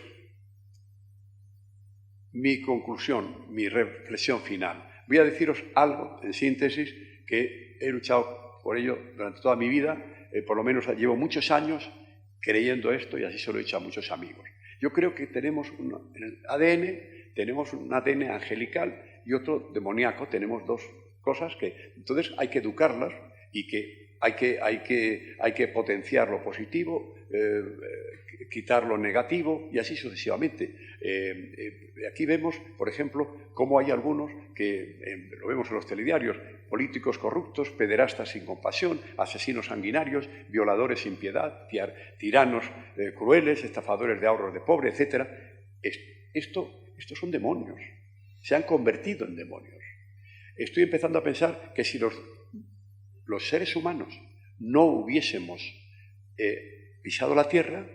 mi conclusión, mi reflexión final. Voy a deciros algo, en síntesis, que he luchado por ello durante toda mi vida. Por lo menos llevo muchos años creyendo esto y así se lo he dicho a muchos amigos. Yo creo que tenemos en el ADN, tenemos un ADN angelical y otro demoníaco. Tenemos dos cosas que entonces hay que educarlas y que hay que potenciar lo positivo, quitar lo negativo y así sucesivamente. Aquí vemos, por ejemplo, cómo hay algunos que, lo vemos en los telediarios, políticos corruptos, pederastas sin compasión, asesinos sanguinarios, violadores sin piedad, tiranos crueles, estafadores de ahorros de pobre, etc. Estos son demonios, se han convertido en demonios. Estoy empezando a pensar que si los seres humanos no hubiésemos pisado la tierra,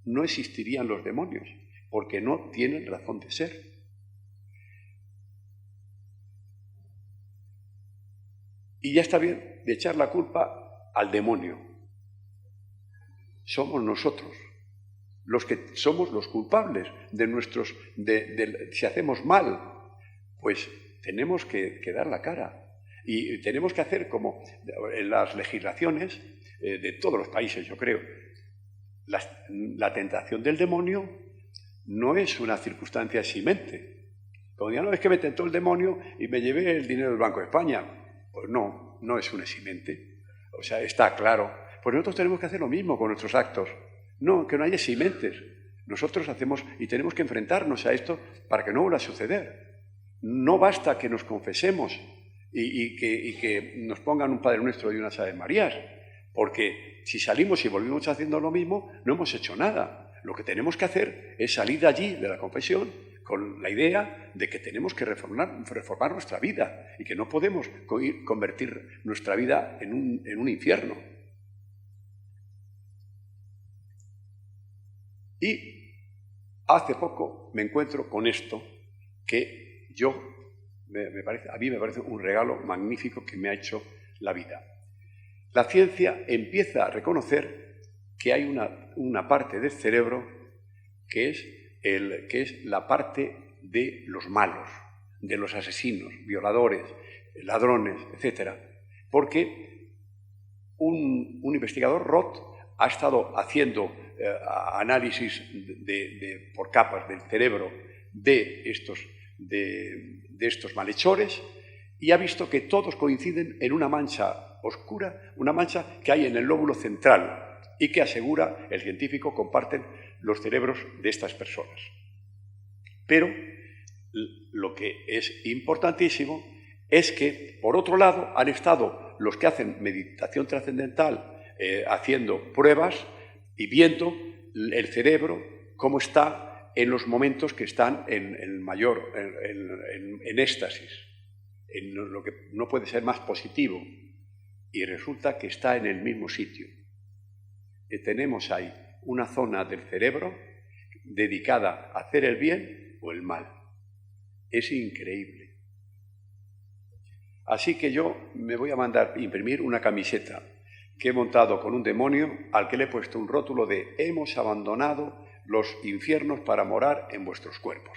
no existirían los demonios, porque no tienen razón de ser. Y ya está bien de echar la culpa al demonio. Somos nosotros los que somos los culpables si hacemos mal, pues tenemos que dar la cara. Y tenemos que hacer como en las legislaciones de todos los países, yo creo. La tentación del demonio no es una circunstancia eximente. Como digan, no, es que me tentó el demonio y me llevé el dinero del Banco de España. Pues no, no es un eximente. O sea, está claro. Pues nosotros tenemos que hacer lo mismo con nuestros actos. No, que no haya eximentes. Nosotros hacemos y tenemos que enfrentarnos a esto para que no vuelva a suceder. No basta que nos confesemos y que nos pongan un Padre Nuestro y unas Ave Marías, porque si salimos y volvemos haciendo lo mismo, no hemos hecho nada. Lo que tenemos que hacer es salir de allí, de la confesión, con la idea de que tenemos que reformar nuestra vida y que no podemos convertir nuestra vida en un infierno. Y hace poco me encuentro con esto que a mí me parece un regalo magnífico que me ha hecho la vida. La ciencia empieza a reconocer que hay una parte del cerebro que es la parte de los malos, de los asesinos, violadores, ladrones, etc. Porque un investigador, Roth, ha estado haciendo análisis por capas del cerebro de estos malhechores y ha visto que todos coinciden en una mancha oscura, una mancha que hay en el lóbulo central y que asegura, el científico, comparten los cerebros de estas personas. Pero lo que es importantísimo es que, por otro lado, han estado los que hacen meditación trascendental haciendo pruebas y viendo el cerebro cómo está en los momentos que están en éxtasis, en lo que no puede ser más positivo, y resulta que está en el mismo sitio. Tenemos ahí una zona del cerebro dedicada a hacer el bien o el mal. Es increíble. Así que yo me voy a mandar imprimir una camiseta que he montado con un demonio al que le he puesto un rótulo de «Hemos abandonado los infiernos para morar en vuestros cuerpos».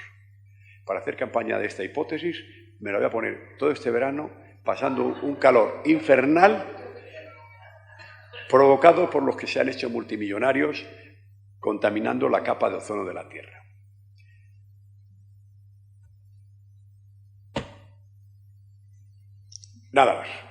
Para hacer campaña de esta hipótesis me la voy a poner todo este verano pasando un calor infernal provocado por los que se han hecho multimillonarios contaminando la capa de ozono de la Tierra. Nada más.